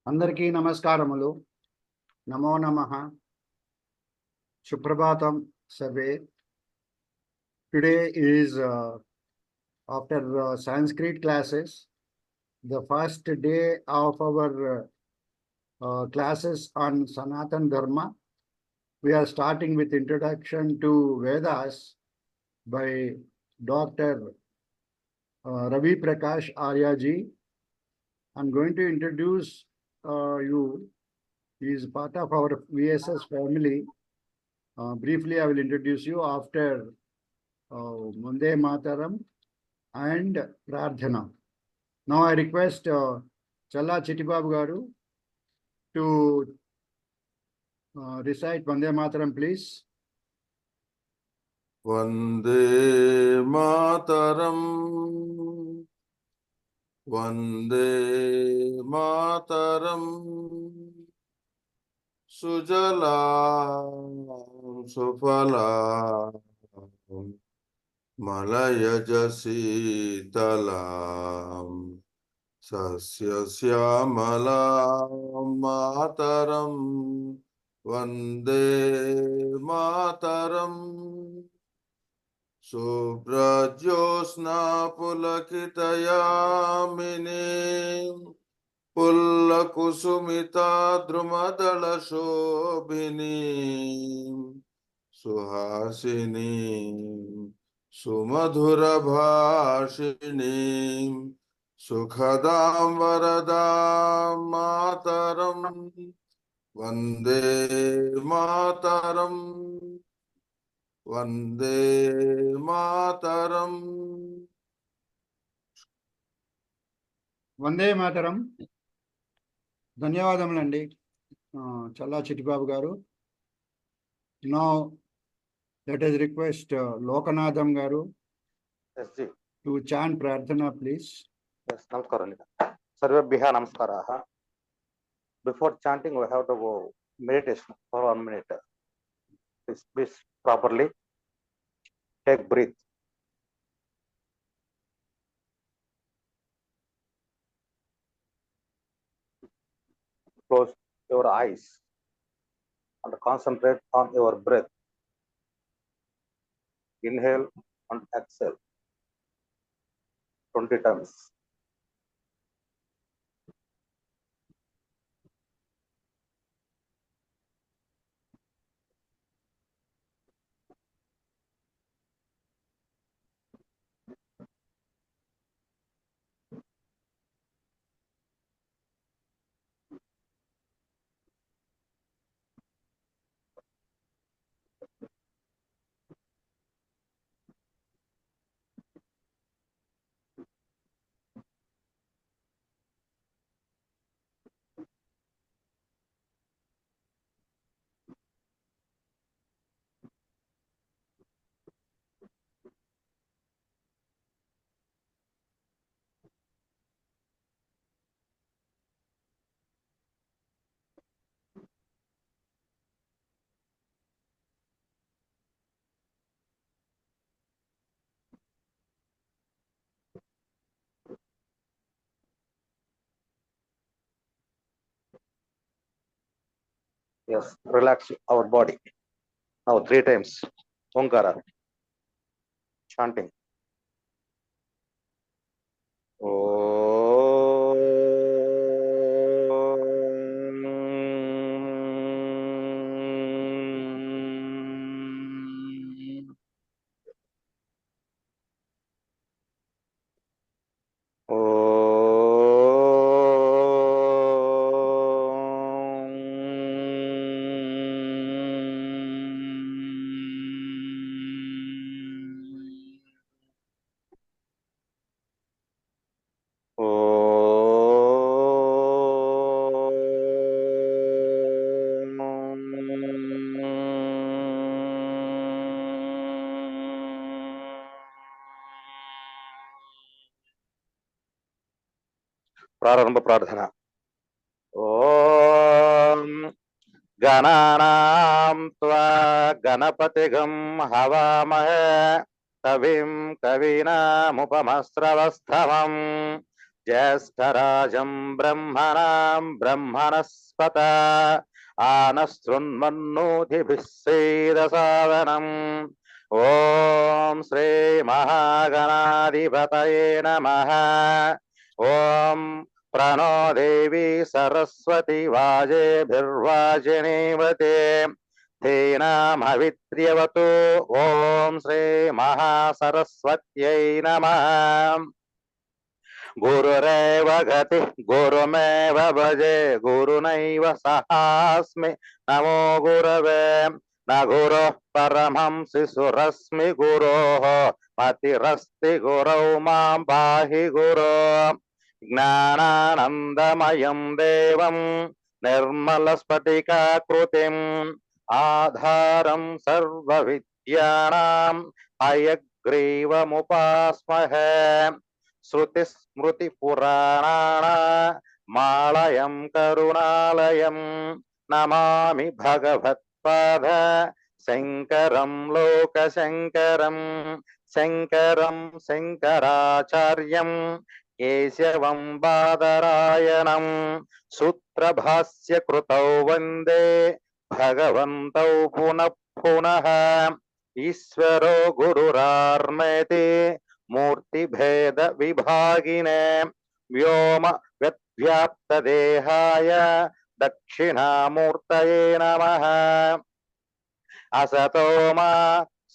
అందరికీ నమస్కారములు. నమో నమః. సుప్రభాతం survey. Today is after Sanskrit classes, the first day of our classes on Sanatan Dharma. We are starting with introduction to Vedas by Dr. Ravi Prakash Arya ji. I'm going to introduce you. He is part of our VSS family. Briefly, I will introduce you after Vande Mataram and Prarthana. Now I request Challa Chittibabu Garu to recite Vande Mataram, please. Vande Mataram, Vande Mataram, Sujalam Sufalam, Malayaj Sitalam, Sasya Syamalam Mataram, Vande Mataram. Subrajyosna pulakitayamini pullakusumita drumadala shobhini suhasini sumadhura bhashini sukhadam varadam mataram Vande Mataram Vande Mataram. Vande Mataram. ధన్యవాదములండి చల్లా చిట్టిబాబు గారు. Now let us request Lokanadam Garu to chant Prarthana, please. Yes, namaskaram. Sarvebhyah namaskaraha. Before chanting, we have to go meditation for 1 minute. Please properly take breath. Close your eyes and concentrate on your breath. Inhale and exhale 20 times. Yes, relax our body. Now 3 times. Omkara. Chanting. प्रारंभ प्रार्थना. ओम गणानां त्वा गणपतिगं हवामहे कविं कवीनामुपमस्रवस्तमं ज्येष्ठराजं ब्रह्मणां ब्रह्मणस्पत आनशृण्वन्नोतिभिः सेदसादनम् ॐ श्री महागणाधिपतये नमः ॐ प्रणो देवी सरस्वती वाजेभिर्वाजिनीवते तेनामवित्र्यवतु ॐ श्री महासरस्वत्यै नमः गुरुरेव गतिः गुरुमेव भजे गुरुनैव सहास्मि नमो गुरवे न गुरुः परमं शिशुरस्मि गुरोः मतिरस्ति गुरौ मां पाहि गुरो ज्ञानानन्दमयं देवं निर्मलस्फटिकाकृतिम् आधारं सर्वविद्यानां हयग्रीवमुपास्महे श्रुतिस्मृतिपुराणानामालयं करुणालयं नमामि भगवत्पाद शङ्करं लोकशङ्करं शङ्करं शङ्कराचार्यं केशवं बादरायणं सूत्रभास्य कृतौ वन्दे भगवन्तौ पुनः पुनः ईश्वरो गुरुरार्मेति मूर्तिभेद विभागिने व्योम व्याप्तदेहाय दक्षिणामूर्तये नमः असतो मा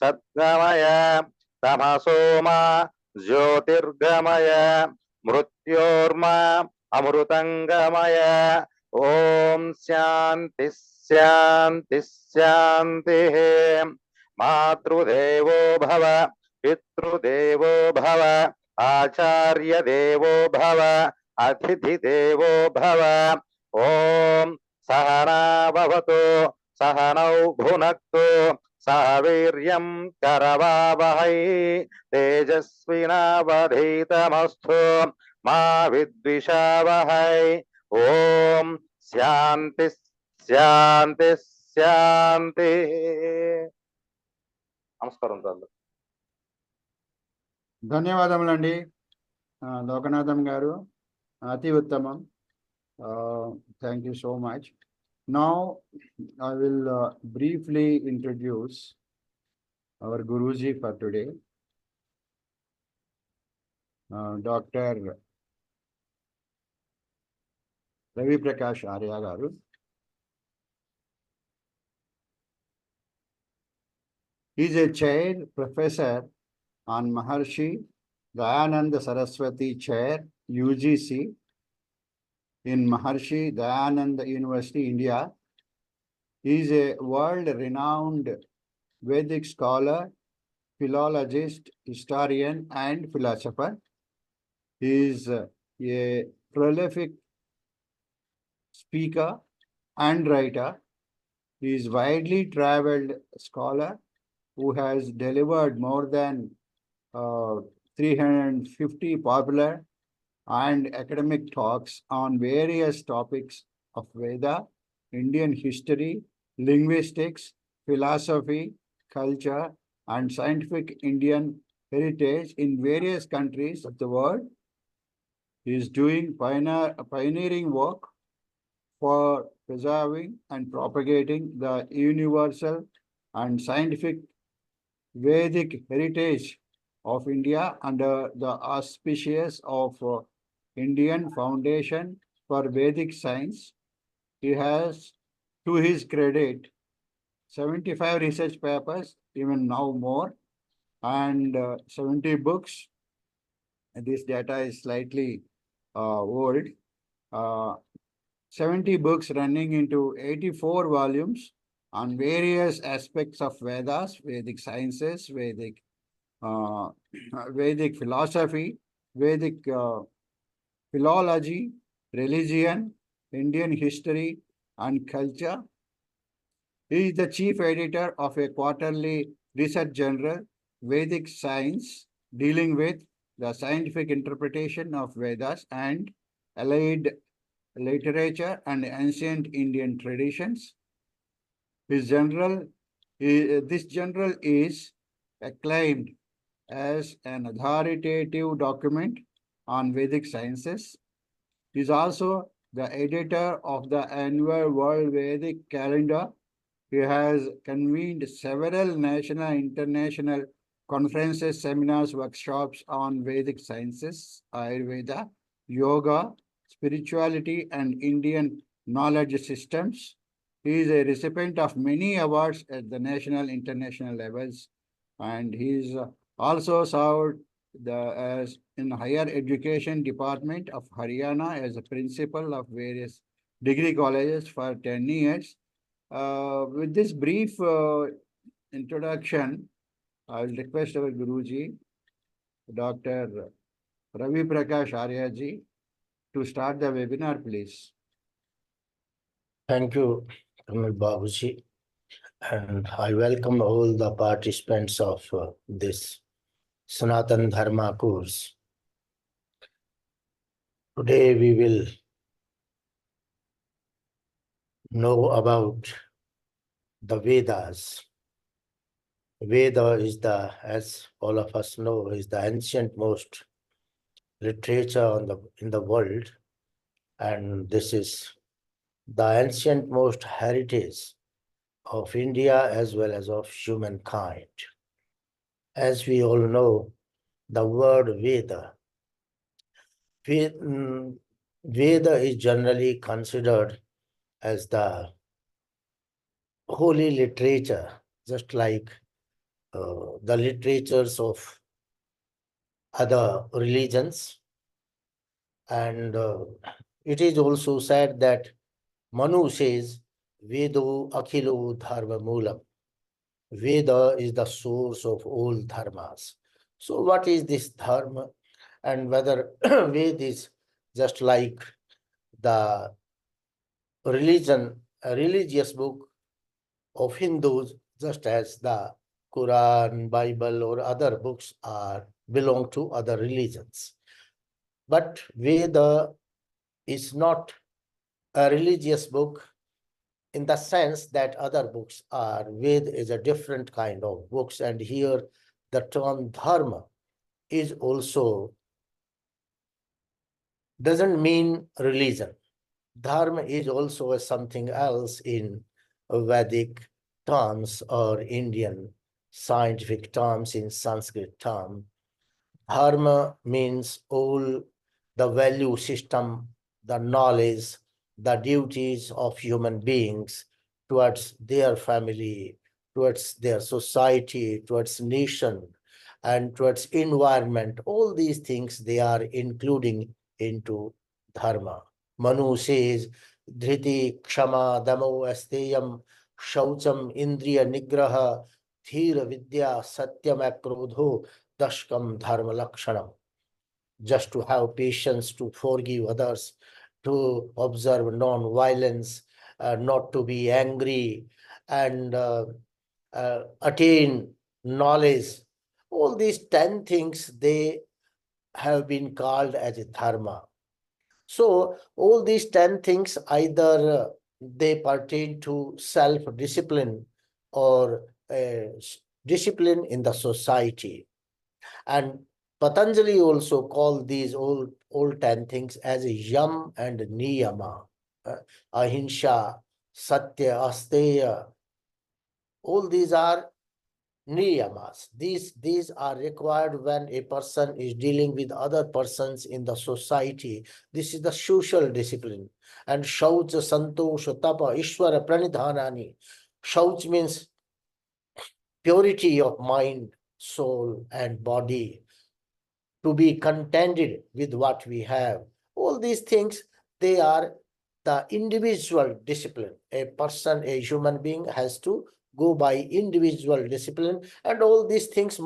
सद्गमय तमसो मा ज्योतिर्गमय मृत्योर्मा अमृतंगमय ओम शांति शांति शांतिः मातृदेवो भव पितृदेवो भव आचार्य देवो भव अतिथि देवो भव ओम सहना भवतु सहनौ भुनक्तु सह वीर्यं करवावहै तेजस्विनावधीतमस्तु मा विद्विषावहै ओम शांति शांति శాంతి నమస్కారం తండ్రి ధన్యవాదములండి లోకనాథం గారు అతి ఉత్తమం thank you so much now I will briefly introduce hour Guruji for today doctor Ravi Prakash Arya గారు He is a chair professor on Maharshi Dayananda Saraswati Chair UGC in Maharshi Dayananda University, India. He is a world-renowned Vedic scholar, philologist, historian, and philosopher. He is a prolific speaker and writer. He is widely traveled scholar who has delivered more than 350 popular and academic talks on various topics of Veda, Indian history, linguistics, philosophy, culture, and scientific Indian heritage in various countries of the world. He is doing pioneering work for preserving and propagating the universal and scientific Vedic heritage of India under the auspices of Indian Foundation for Vedic Science. He has, to his credit, 75 research papers, even now more, and 70 books. This data is slightly old. 70 books running into 84 volumes on various aspects of Vedas, Vedic sciences, Vedic philosophy, Vedic philology, religion, Indian history, and culture. He is the chief editor of a quarterly research journal, Vedic Science, dealing with the scientific interpretation of Vedas and allied literature and ancient Indian traditions. This journal is acclaimed as an authoritative document on Vedic sciences. He is also the editor of the annual World Vedic Calendar. He has convened several national and international conferences, seminars, workshops on Vedic sciences, Ayurveda, yoga, spirituality, and Indian knowledge systems. He is a recipient of many awards at the national, international levels, and he is also served as in higher education department of Haryana as a principal of various degree colleges for 10 years. With this brief introduction, I will request our Guruji, Dr. Ravi Prakash Arya ji, to start the webinar, please. Thank you, Kamal Babuji, and I welcome all the participants of this Sanatan Dharma course. Today we will know about the Vedas. Veda is the, as all of us know, is the ancient most literature in the world, and this is the ancient most heritage of India as well as of humankind. As we all know, the word Veda is generally considered as the holy literature, just like the literatures of other religions. And it is also said that Manu says, Vedo Akhilo Dharma Moolam. Veda is the source of all dharmas. So what is this dharma? And whether Veda is just like the religious book of Hindus, just as the Quran, Bible, or other books belong to other religions. But Veda is not a religious book in the sense that other books are. Veda is a different kind of books, and here the term dharma is also doesn't mean religion. Dharma is also something else in Vedic terms or Indian scientific terms, in Sanskrit term. Dharma means all the value system, the knowledge, the duties of human beings towards their family, towards their society, towards nation, and towards environment. All these things they are including into dharma. Manu says, Dhriti, Kshama, Damo, Asteyam, Shaucham, Indriya, Nigraha, Dhira, Vidya, Satyam, Akrodho, Dashkam, Dharma, Lakshanam. Just to have patience, to forgive others, to observe non-violence, not to be angry, and attain knowledge. All these 10 things, they have been called as a dharma. So all these 10 things, either they pertain to self-discipline or discipline in the society. And Patanjali also called these all 10 things as a yam and niyama, ahimsa, satya, asteya. All these are niyamas. These are required when a person is dealing with other persons in the society. This is the social discipline. And shaucha, santosha, tapa, ishvara, pranidhanani. Shauch means purity of mind, soul, and body. To be contented with what we have. All these things, they are the individual discipline. A person, a human being has to go by individual discipline, and all these things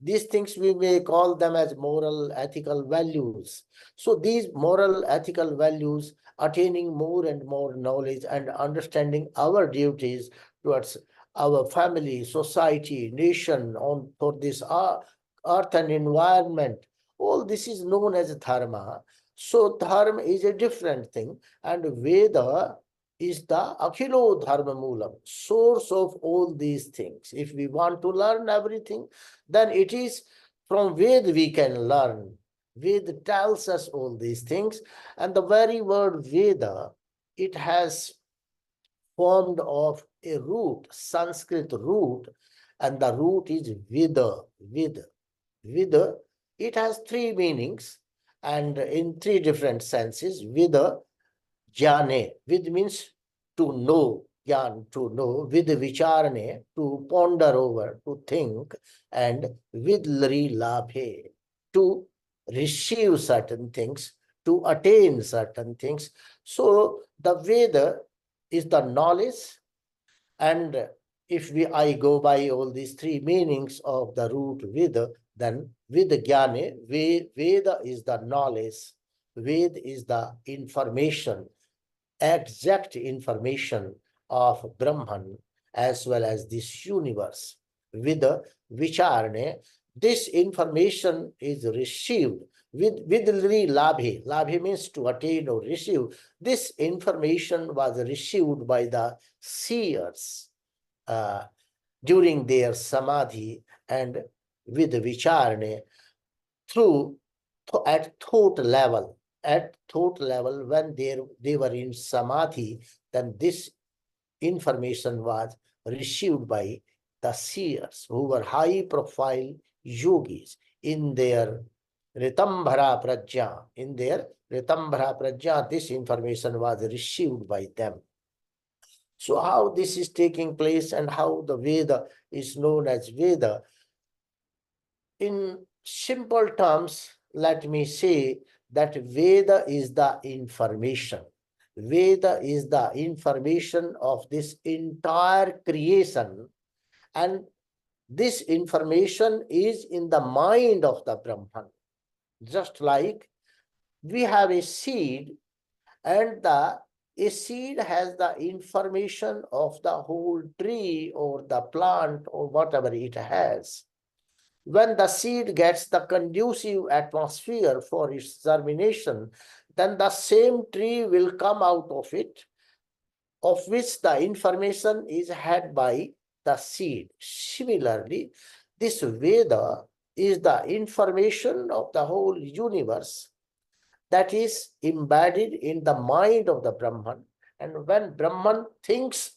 these things we may call them as moral, ethical values. So these moral, ethical values, attaining more and more knowledge and understanding our duties towards our family, society, nation, for this earth and environment, all this is known as dharma. So dharma is a different thing, and Veda is the Akhilo Dharma Moolam, source of all these things. If we want to learn everything, then it is from Veda we can learn. Veda tells us all these things, and the very word Veda, it has formed of a root, Sanskrit root, and the root is Veda, Veda. Veda, it has three meanings and in three different senses. Veda, jnane, vid means to know, jnana, to know, vid vicharane, to ponder over, to think, and vidlari labhe, to receive certain things, to attain certain things. So the Veda is the knowledge, and if I go by all these three meanings of the root Veda, then Veda Jnane, Veda is the knowledge, Ved is the information, exact information of Brahman as well as this universe. Veda Vicharane, this information is received with labhe. Labhe means to attain or receive. This information was received by the seers during their samadhi and with vicharane through at thought level. At thought level, when they were in samadhi, then this information was received by the seers who were high profile yogis in their Ritambhara Prajna. In their Ritambhara Prajna, this information was received by them. So how this is taking place and how the Veda is known as Veda? In simple terms, let me say that Veda is the information. Veda is the information of this entire creation, and this information is in the mind of the Brahman. Just like we have a seed, and a seed has the information of the whole tree or the plant or whatever it has. When the seed gets the conducive atmosphere for its germination, then the same tree will come out of it, of which the information is had by the seed. Similarly, this Veda is the information of the whole universe that is embedded in the mind of the Brahman. And when Brahman thinks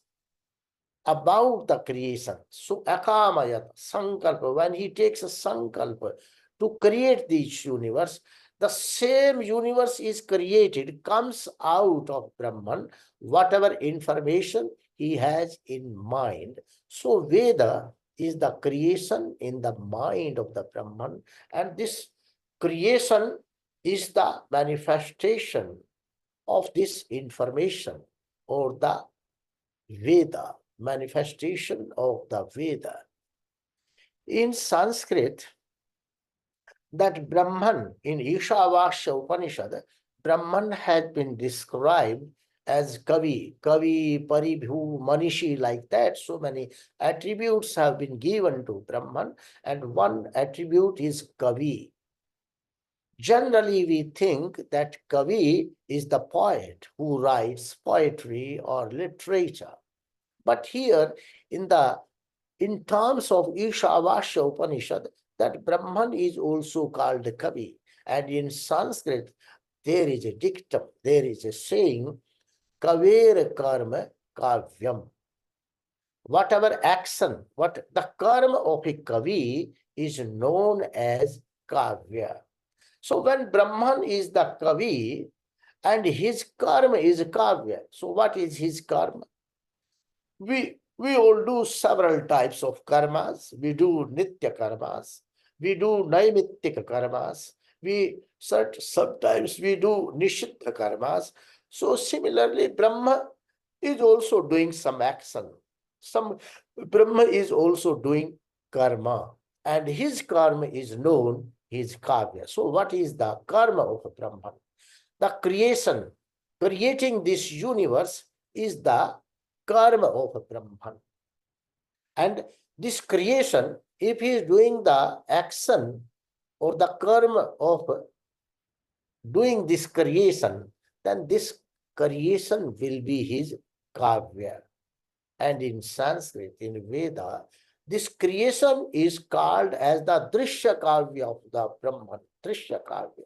about the creation, so akamayat, sankalpa, when he takes a sankalpa to create this universe, the same universe is created, comes out of Brahman, whatever information he has in mind. So Veda is the creation in the mind of the Brahman, and this creation is the manifestation of this information or the Veda, manifestation of the Veda. In Sanskrit, that Brahman in Ishavasya Upanishad, Brahman has been described as Kavi, Paribhu, Manishi, like that. So many attributes have been given to Brahman, and one attribute is Kavi. Generally, we think that Kavi is the poet who writes poetry or literature. But here, in terms of Ishavasya Upanishad, that Brahman is also called Kavi. And in Sanskrit, there is a dictum, there is a saying, Kaver karma kavyam. Whatever action, what the karma of a Kavi is known as Kavya. So when Brahman is the Kavi and his karma is Kavya, so what is his karma? We all do several types of karmas. We do nitya karmas. We do naimittika karmas. Sometimes we do nishiddha karmas. So similarly, Brahma is also doing some action. Brahma is also doing karma, and his karma is known, his kavya. So what is the karma of Brahman? The creation, creating this universe is the karma of Brahman. And this creation, if he is doing the action or the karma of doing this creation, then this creation will be his kavya. And in Sanskrit, in Veda, this creation is called as the Drishya Kavya of the Brahman, Drishya Kavya.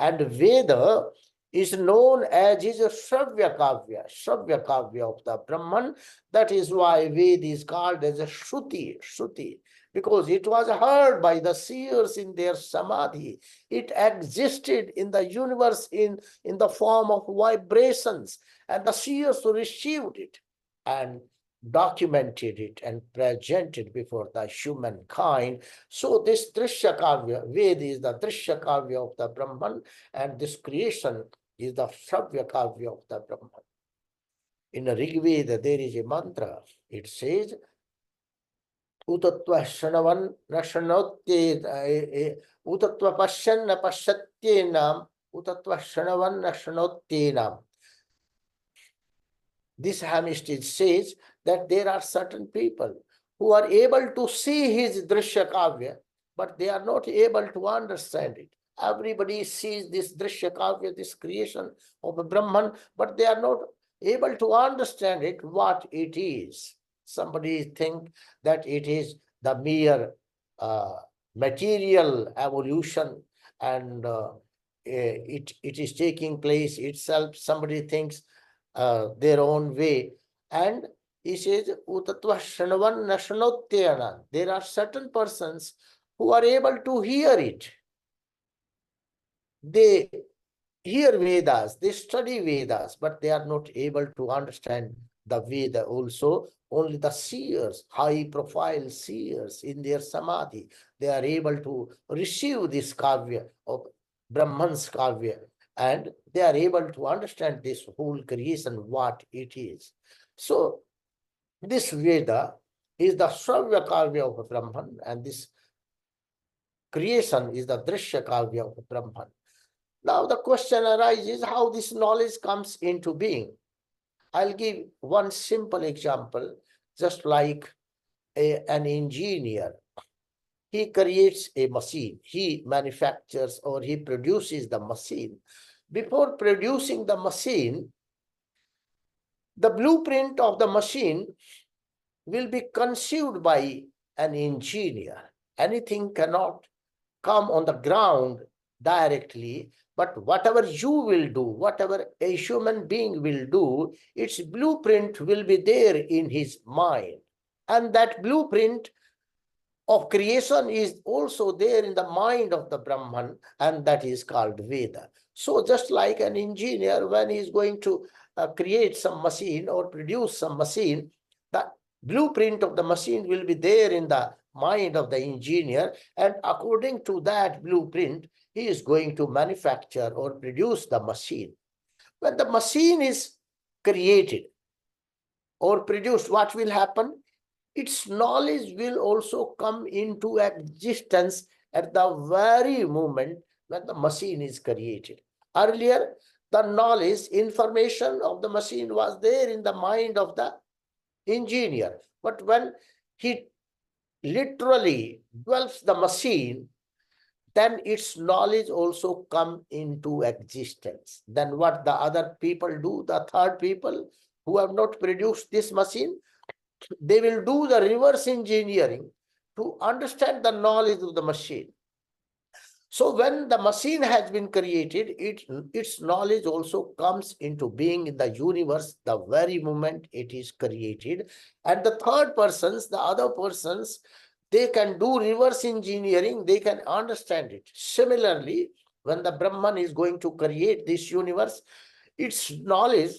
And Veda is known as his Shravya Kavya of the Brahman. That is why Veda is called as a Shruti, because it was heard by the seers in their samadhi. It existed in the universe in the form of vibrations, and the seers received it and documented it and presented before the humankind. So this Drishya Kavya, Veda is the Drishya Kavya of the Brahman, and this creation is the Shravya Kavya of the Brahman. In the Rig Veda, there is a mantra. It says, Utatva Shanavan Nashanotye, Utatva Pashan Pashatyenam, Utatva Shanavan Nashanotyenam. This hamistage says that there are certain people who are able to see his Drishya Kavya, but they are not able to understand it. Everybody sees this Drishya Kavya, this creation of a Brahman, but they are not able to understand it, what it is. Somebody think that it is the mere material evolution, and it is taking place itself. Somebody thinks their own way. And he says, Utatva Shanavan Nashanottyana. There are certain persons who are able to hear it. They hear Vedas, they study Vedas, but they are not able to understand the Veda also. Only the seers, high profile seers in their samadhi, they are able to receive this Kavya of Brahman's Kavya, and they are able to understand this whole creation, what it is. So this Veda is the Shravya Kavya of Brahman, and this creation is the Drishya Kavya of Brahman. Now the question arises how this knowledge comes into being. I'll give one simple example, just like an engineer. He creates a machine, he manufactures or he produces the machine. Before producing the machine, the blueprint of the machine will be conceived by an engineer. Anything cannot come on the ground directly, but whatever you will do, whatever a human being will do, its blueprint will be there in his mind. And that blueprint of creation is also there in the mind of the Brahman, and that is called Veda. So just like an engineer, when he is going to create some machine or produce some machine, the blueprint of the machine will be there in the mind of the engineer, and according to that blueprint, he is going to manufacture or produce the machine. When the machine is created or produced, what will happen? Its knowledge will also come into existence at the very moment when the machine is created. Earlier, the knowledge, information of the machine was there in the mind of the engineer. But when he literally develops the machine, then its knowledge also come into existence. Then what the other people do, the third people who have not produced this machine, they will do the reverse engineering to understand the knowledge of the machine. So when the machine has been created, its knowledge also comes into being in the universe the very moment it is created. And the third persons, the other persons, they can do reverse engineering, they can understand it. Similarly, when the Brahman is going to create this universe, its knowledge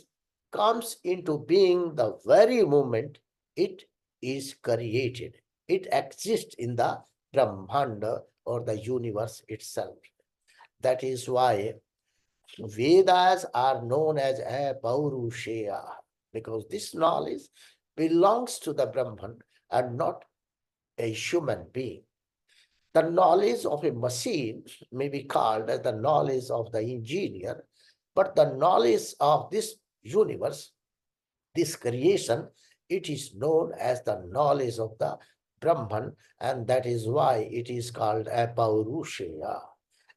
comes into being the very moment it is created. It exists in the Brahmanda or the universe itself. That is why Vedas are known as Paurusheya, because this knowledge belongs to the Brahman and not a human being. The knowledge of a machine may be called as the knowledge of the engineer, but the knowledge of this universe, this creation, it is known as the knowledge of the Brahman, and that is why it is called Paurusheya.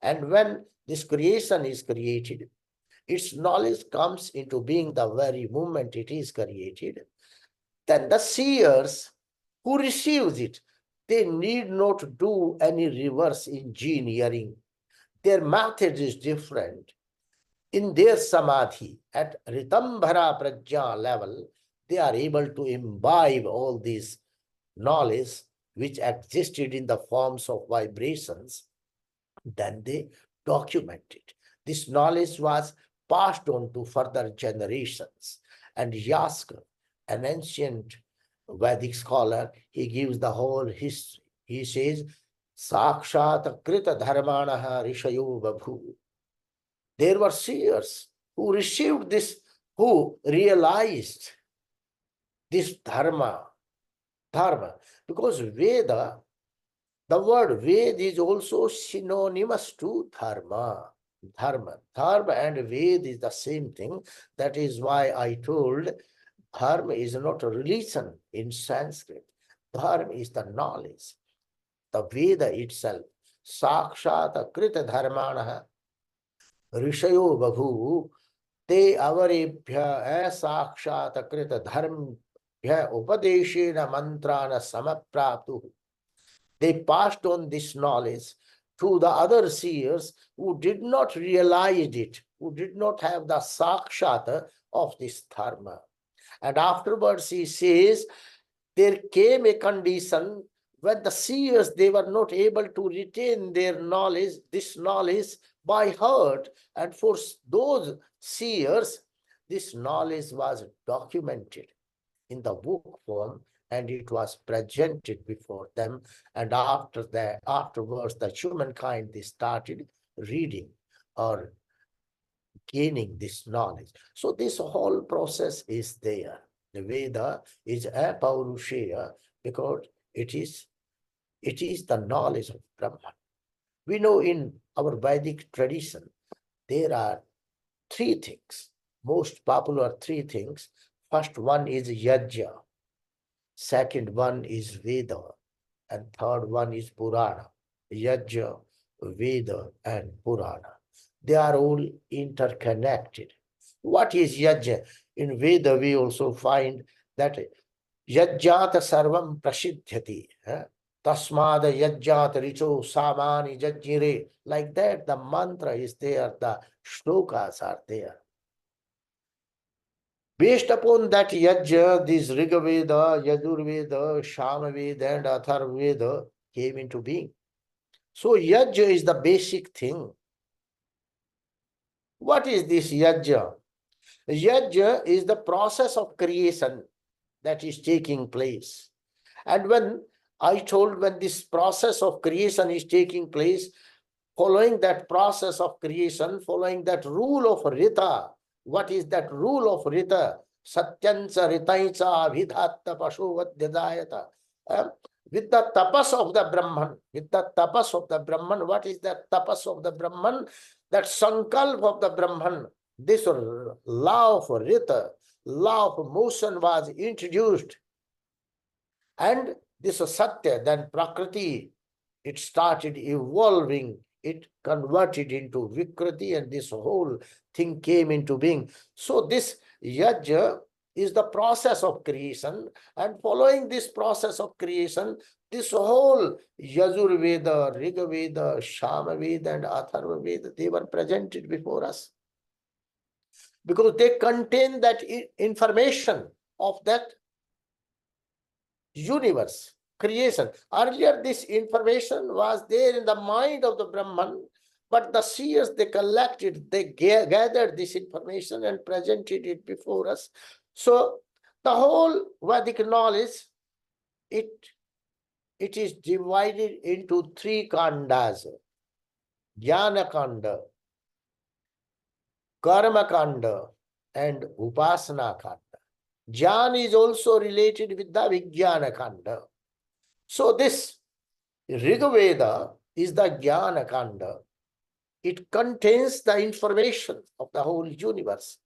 And when this creation is created, its knowledge comes into being the very moment it is created. Then the seers who receives it, they need not do any reverse engineering. their method is different. In their samadhi, at Ritambhara Prajna level, they are able to imbibe all these knowledge which existed in the forms of vibrations. Then they document it. This knowledge was passed on to further generations. And Yaska, an ancient Vedic scholar, he gives the whole history. He says, Sakshat Krita Dharmanaha Rishayo Babhu. There were seers who received this, who realized this dharma, because Veda, the word Ved is also synonymous to dharma. Dharma and Ved is the same thing. That is why I told dharma is not a religion in Sanskrit. Dharma is the knowledge. The Veda itself, Sakshat Krita Dharmanaha Rishayo Babhu, te avarebhya sakshat krita dharmbhya upadeshena mantrana samapraptu. They passed on this knowledge to the other seers who did not realize it, who did not have the sakshat of this dharma. And afterwards he says, there came a condition when the seers, they were not able to retain their knowledge, this knowledge by heart. And for those seers, this knowledge was documented in the book form, and it was presented before them. And afterwards, the humankind, they started reading or gaining this knowledge. So this whole process is there. The Veda is apaurushaya because it is the knowledge of Brahman. We know in our Vedic tradition, there are three things, most popular three things. First one is Yajna, second one is Veda, and third one is Purana. Yajna, Veda, and Purana. They are all interconnected. What is Yajna? In Veda, we also find that Yajjata sarvam prasiddhyati. Tasmada yajjata richo samani jajjire. Like that, the mantra is there, the shlokas are there. Based upon that yajna, this Rigveda, Yajurveda, Samaveda, and Atharvaveda came into being. So yajna is the basic thing. What is this yajna? Yajna is the process of creation that is taking place. And when I told, when this process of creation is taking place, following that process of creation, following that rule of Rita, what is that rule of Rita? Satyansa Ritainsa Vidhatta Pashuvadyadayata. With the tapas of the Brahman, what is that tapas of the Brahman? That sankalp of the Brahman, this law of Rita, law of motion was introduced. And this Satya, then Prakriti, it started evolving, it converted into Vikriti, and this whole thing came into being. So this Yajna is the process of creation, and following this process of creation, this whole Yajurveda, Rigveda, Samaveda, and Atharvaveda, they were presented before us. Because they contain that information of that universe, creation. Earlier, this information was there in the mind of the Brahman, but the seers, they collected, they gathered this information and presented it before us. So the whole Vedic knowledge, it is divided into three kandas: Jnana Kanda, Karma Kanda, and Upasana Kanda. Jnana is also related with the Vijnana Kanda. So this Rigveda is the Jnana Kanda. It contains the information of the whole universe.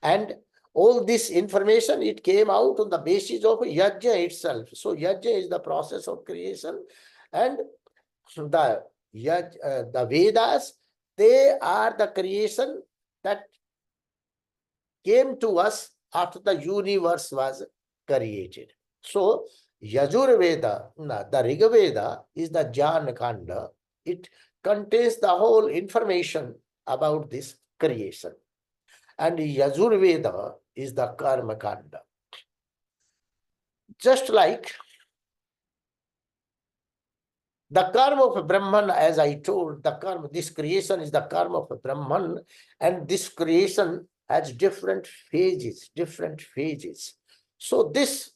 And all this information, it came out on the basis of Yajna itself. So Yajna is the process of creation. And the Vedas, they are the creation that came to us after the universe was created. So Yajurveda, the Rigveda is the Jnana Kanda. It contains the whole information about this creation. And Yajurveda is the Karma Kanda. Just like the karma of Brahman, as I told, the karma, this creation is the karma of Brahman, and this creation has different phases, So this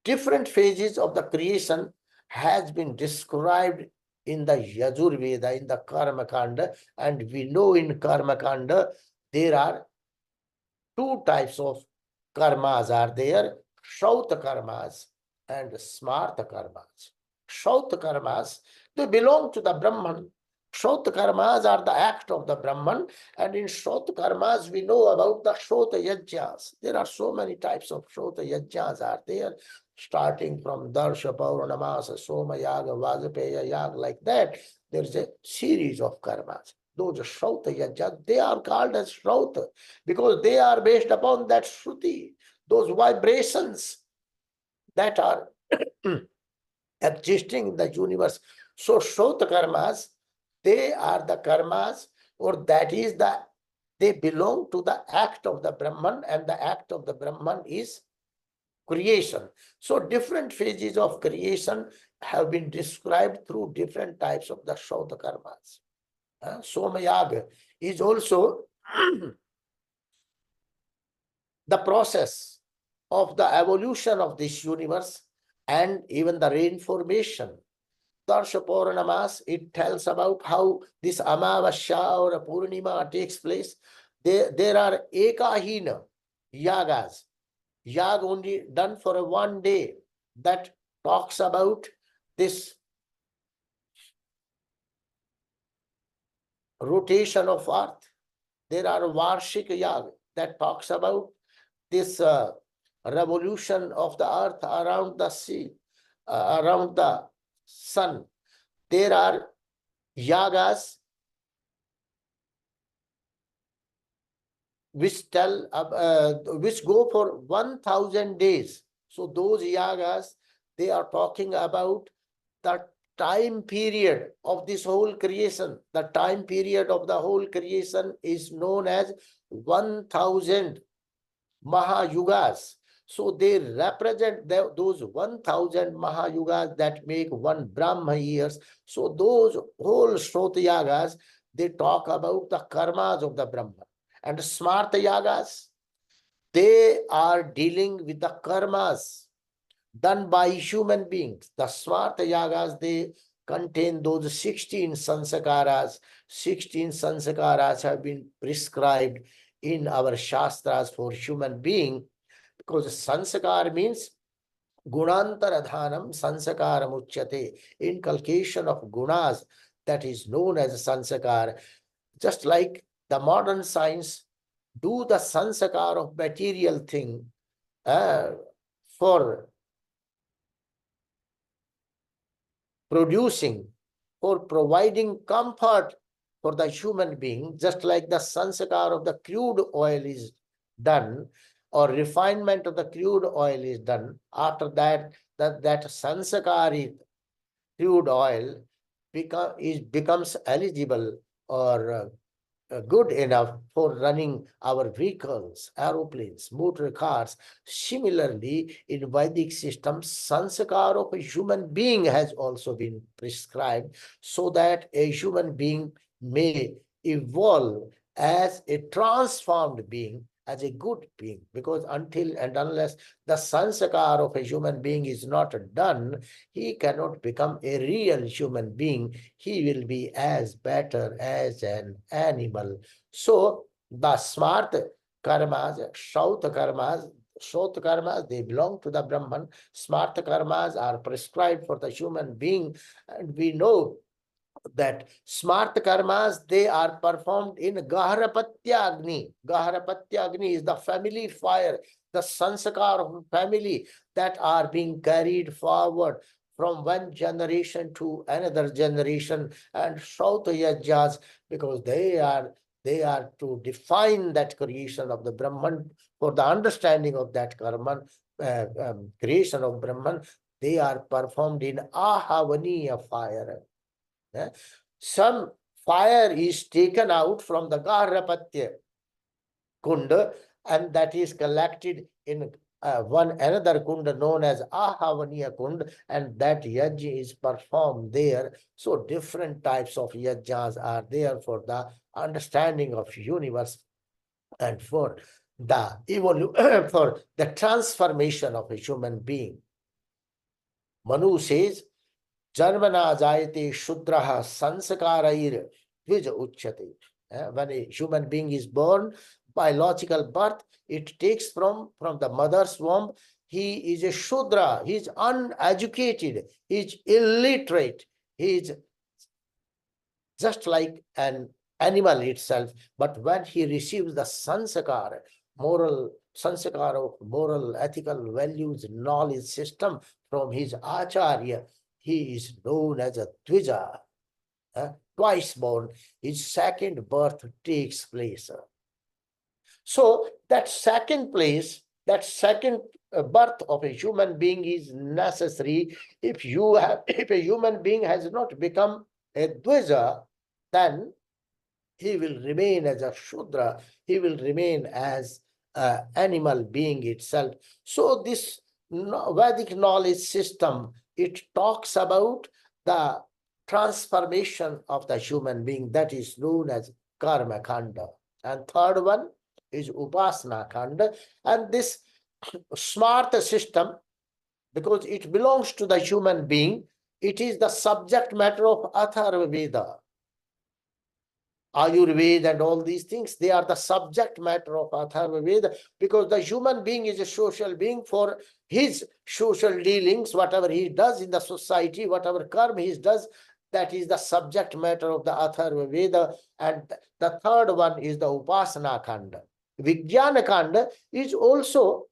different phases of the creation has been described in the Yajurveda, in the Karma Kanda, and we know in Karma Kanda there are two types of karmas are there, Shauta karmas and Smarta karmas. Shauta karmas, they belong to the Brahman. Shauta karmas are the act of the Brahman, and in Shauta karmas we know about the Shauta yajnas. There are so many types of Shauta yajnas are there, starting from Darsha, Pauranamasa, Soma Yaga, Vajapeya Yaga, like that. There is a series of karmas. Those Shauta yajnas, they are called as Shauta because they are based upon that Shruti, those vibrations that are existing in the universe. So Shauta karmas, they are the karmas, or that is they belong to the act of the Brahman, and the act of the Brahman is creation. So different phases of creation have been described through different types of the Shauta karmas. Somayaga is also the process of the evolution of this universe and even the rain formation. Darsha Purnamas, it tells about how this Amavasya or Purnima takes place. There are Ekahina yagas, yag only done for a one day, that talks about this rotation of earth. There are Varshik yag that talks about this revolution of the earth around the sea, around the sun. There are yagas which go for 1,000 days. So those yagas, they are talking about the time period of this whole creation. The time period of the whole creation is known as 1,000 Mahayugas. So they represent those 1,000 Mahayugas that make one Brahma years. So those whole Shrota Yagas, they talk about the karmas of the Brahma. And Smarta Yagas, they are dealing with the karmas done by human beings. The Smarta Yagas, they contain those 16 sanskaras. 16 sanskaras have been prescribed in our Shastras for human being, because sanskar means gunantaradhanam sanskara muchyate, inculcation of gunas, that is known as sanskar. Just like the modern science do the sanskar of material thing for producing, for providing comfort for the human being, just like the sanskar of the crude oil is done, or refinement of the crude oil is done. After that, that sanskari crude oil becomes eligible or good enough for running our vehicles, aeroplanes, motor cars. Similarly, in Vedic systems, sanskar of a human being has also been prescribed so that a human being may evolve as a transformed being, as a good being. Because until and unless the sanskar of a human being is not done, he cannot become a real human being. He will be as better as an animal. So the smart karmas, Shauta karmas, they belong to the Brahman. Smart karmas are prescribed for the human being, and we know that smart karmas, they are performed in Gaharapatya Agni. Gaharapatya Agni is the family fire, the sanskar of family that are being carried forward from one generation to another generation. And Shauta Yajnas, because they are to define that creation of the Brahman. For the understanding of that karma, creation of Brahman, they are performed in Ahavaniya fire. some fire is taken out from the Garhapatya Kunda, and that is collected in one another kunda known as Ahavaniya Kund, and that yajna is performed there. So different types of yajnas are there for the understanding of universe and for the for the transformation of a human being. Manu says, Janmana jayate shudraha sanskarair vij uchyate. When a human being is born, biological birth, it takes from the mother's womb. He is a Shudra, he is uneducated, he is illiterate, he is just like an animal itself. But when he receives the sanskara, moral, ethical values, knowledge system from his Acharya, he is known as a Dvija, twice born. His second birth takes place. So that second birth of a human being is necessary. If a human being has not become a Dvija, then he will remain as a Shudra, he will remain as an animal being itself. So this Vedic knowledge system, it talks about the transformation of the human being, that is known as Karma Kanda. And third one is Upasana Kanda. And this smart system, because it belongs to the human being, it is the subject matter of Atharva Veda. Ayurveda and all these things, they are the subject matter of Atharva Veda, because the human being is a social being. For his social dealings, whatever he does in the society, whatever karma he does, that is the subject matter of the Atharva Veda. And the third one is the Upasana Kanda. Vijnana Kanda is also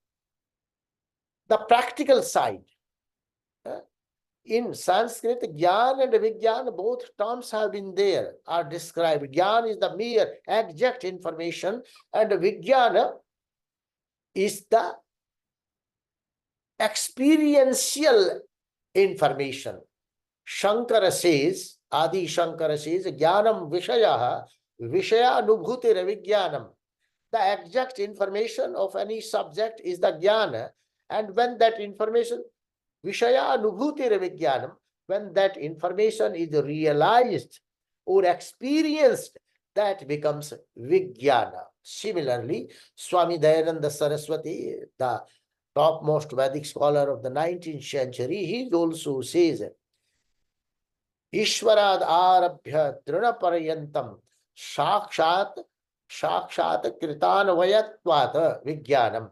the practical side. In Sanskrit, Gyan and Vijnana, both terms have been there, are described. Gyan is the mere exact information, and Vijnana is the experiential information. Shankara says, Adi Shankara says, Jnanam Vishayaha, Vishaya Anubhutir Vijnanam. The exact information of any subject is the Jnana, and when that information Vishaya Anubhuti Vijnanam, when that information is realized or experienced, that becomes Vijnana. Similarly, Swami Dayananda Saraswati, the topmost Vedic scholar of the 19th century, he also says, Ishwarad Arabhya Trinaparyantam Shakshat Kritanvayatvat Vijnanam.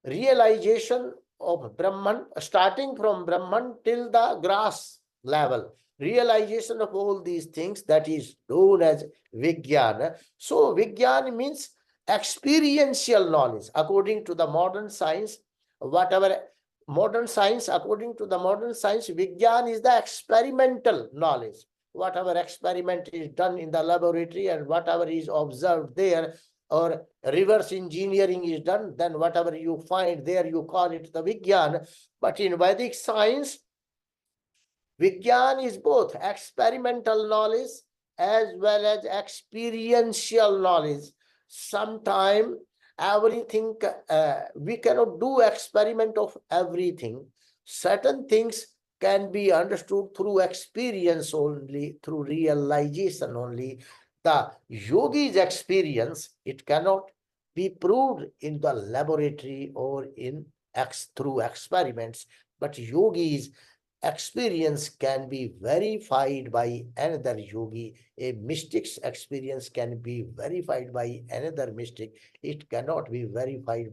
Realization of Brahman, starting from Brahman till the grass level, realization of all these things, that is known as Vijnana. So Vijnana means experiential knowledge. According to the modern science, according to the modern science, Vijnana is the experimental knowledge. Whatever experiment is done in the laboratory and whatever is observed there, or reverse engineering is done, then whatever you find there, you call it the Vijnana. But in Vedic science, Vijnana is both experimental knowledge as well as experiential knowledge. Sometimes everything, we cannot do experiment of everything. Certain things can be understood through experience only, through realization only. The yogi's experience, it cannot be proved in the laboratory or through experiments, but yogi's experience can be verified by another yogi. A mystic's experience can be verified by another mystic. It cannot be verified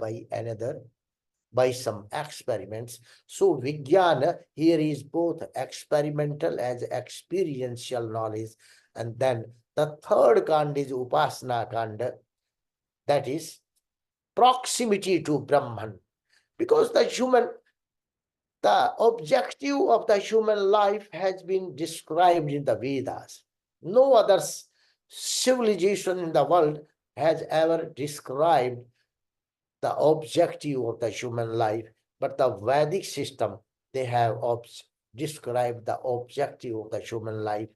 by some experiments. So Vijnana here is both experimental as experiential knowledge. And then the third kanda is Upasana Kanda, that is proximity to Brahman. Because the objective of the human life has been described in the Vedas. No other civilization in the world has ever described the objective of the human life, but the Vedic system, they have describe the objective of the human life.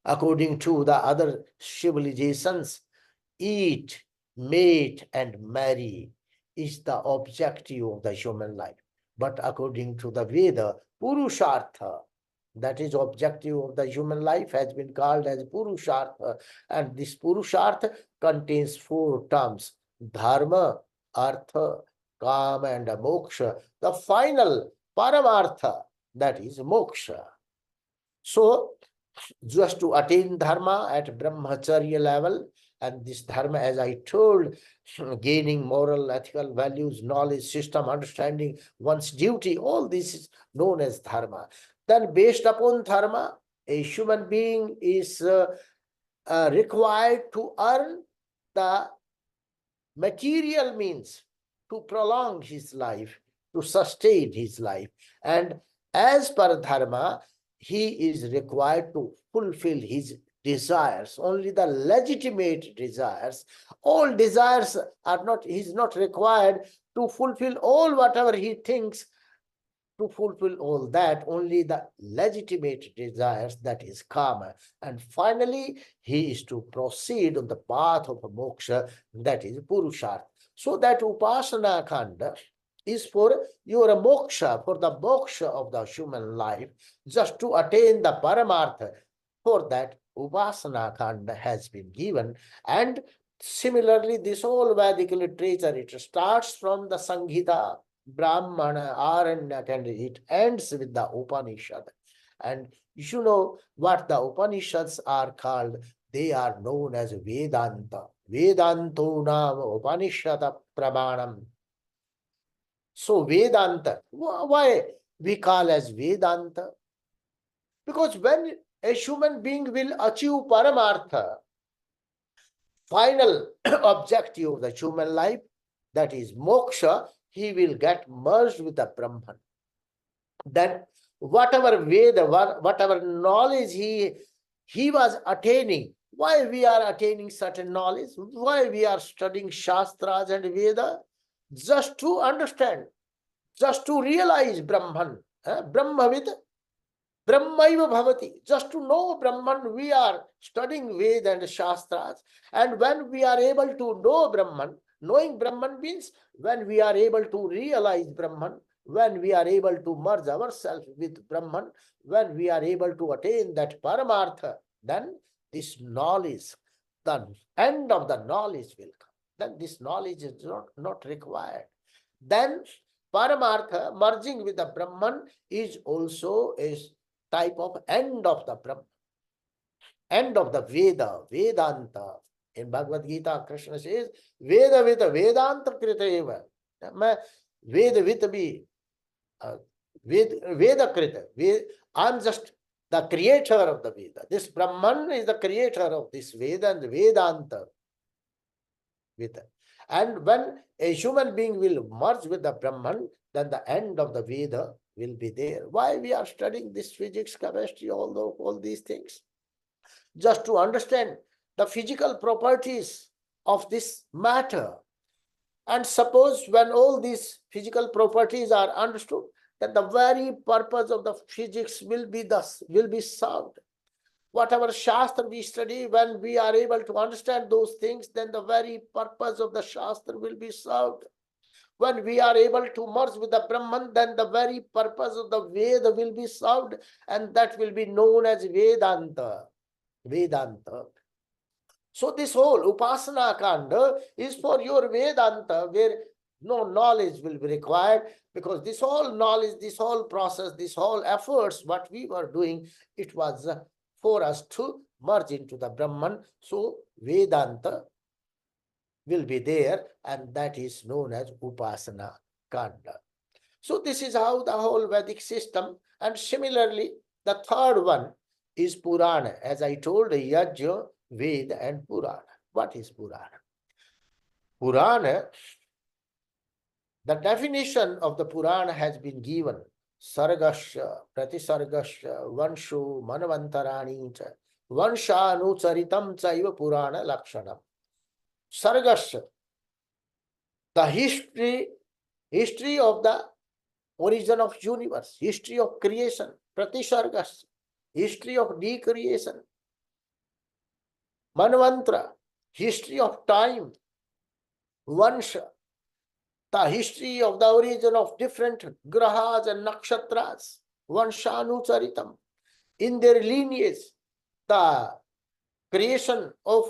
According to the other civilizations, eat, mate, and marry is the objective of the human life. But according to the Veda, Purushartha, that is objective of the human life, has been called as Purushartha. And this Purushartha contains 4 terms: Dharma, Artha, Kama, and Moksha. The final Paramartha, that is Moksha. So, just to attain dharma at brahmacharya level, and this dharma, as I told, gaining moral, ethical values, knowledge, system, understanding one's duty, all this is known as dharma. Then based upon dharma, a human being is required to earn the material means to prolong his life, to sustain his life. And as per dharma, he is required to fulfill his desires, only the legitimate desires. All desires are not, he is not required to fulfill all whatever he thinks, to fulfill all that, only the legitimate desires, that is kama. And finally, he is to proceed on the path of moksha, that is purushartha. So that upasana khanda is for your moksha, for the moksha of the human life, just to attain the paramartha. For that, upasana khanda has been given. And similarly, this whole Vedic literature, it starts from the Sanghita, Brahmana, Aranya, and it ends with the Upanishad. And you know what the Upanishads are called? They are known as Vedanta. Vedanto nama Upanishada Pramanam. So Vedanta, why we call as Vedanta? Because when a human being will achieve Paramartha, final objective of the human life, that is moksha, he will get merged with the Brahman. Then whatever Veda, whatever knowledge he was attaining, why we are attaining certain knowledge, why we are studying Shastras and Veda? Just to understand, just to realize Brahman. Brahmavid, Brahmaiva bhavati. Just to know Brahman, we are studying Veda and Shastras. And when we are able to know Brahman, knowing Brahman means when we are able to realize Brahman, when we are able to merge ourselves with Brahman, when we are able to attain that Paramartha, then this knowledge, the end of the knowledge will come. Then this knowledge is not required. Then Paramartha, merging with the Brahman, is also a type of end of the Brahman, end of the Veda, Vedanta. In Bhagavad Gita, Krishna says, Veda vita Vedanta krita eva. Veda vita be Veda krita. I'm just the creator of the Veda. This Brahman is the creator of this Veda and Vedanta. Vita. And when a human being will merge with the Brahman, then the end of the Veda will be there. Why we are studying this physics, chemistry, all these things? Just to understand the physical properties of this matter. And suppose when all these physical properties are understood, then the very purpose of the physics will be served. Whatever Shastra we study, when we are able to understand those things, then the very purpose of the Shastra will be served. When we are able to merge with the Brahman, then the very purpose of the Veda will be served, and that will be known as Vedanta. Vedanta. So this whole Upasana Kanda is for your Vedanta, where no knowledge will be required, because this whole knowledge, this whole process, this whole efforts, what we were doing, it was for us to merge into the Brahman. So Vedanta will be there, and that is known as Upasana Kanda. So this is how the whole Vedic system. And similarly, the third one is Purana. As I told, Yajna, Veda, and Purana. What is Purana? Purana, the definition of the Purana has been given. Sargasya, Pratisargasya, Vanshu, Manavantarani, Vanshanu Charitam Chaiva Purana Lakshanam. Sargasya, the history of the origin of universe, history of creation, pratisargas, history of decreation, manvantra, history of time, vansha, the history of the origin of different grahas and nakshatras, vanshanucharitam, in their lineage, the creation of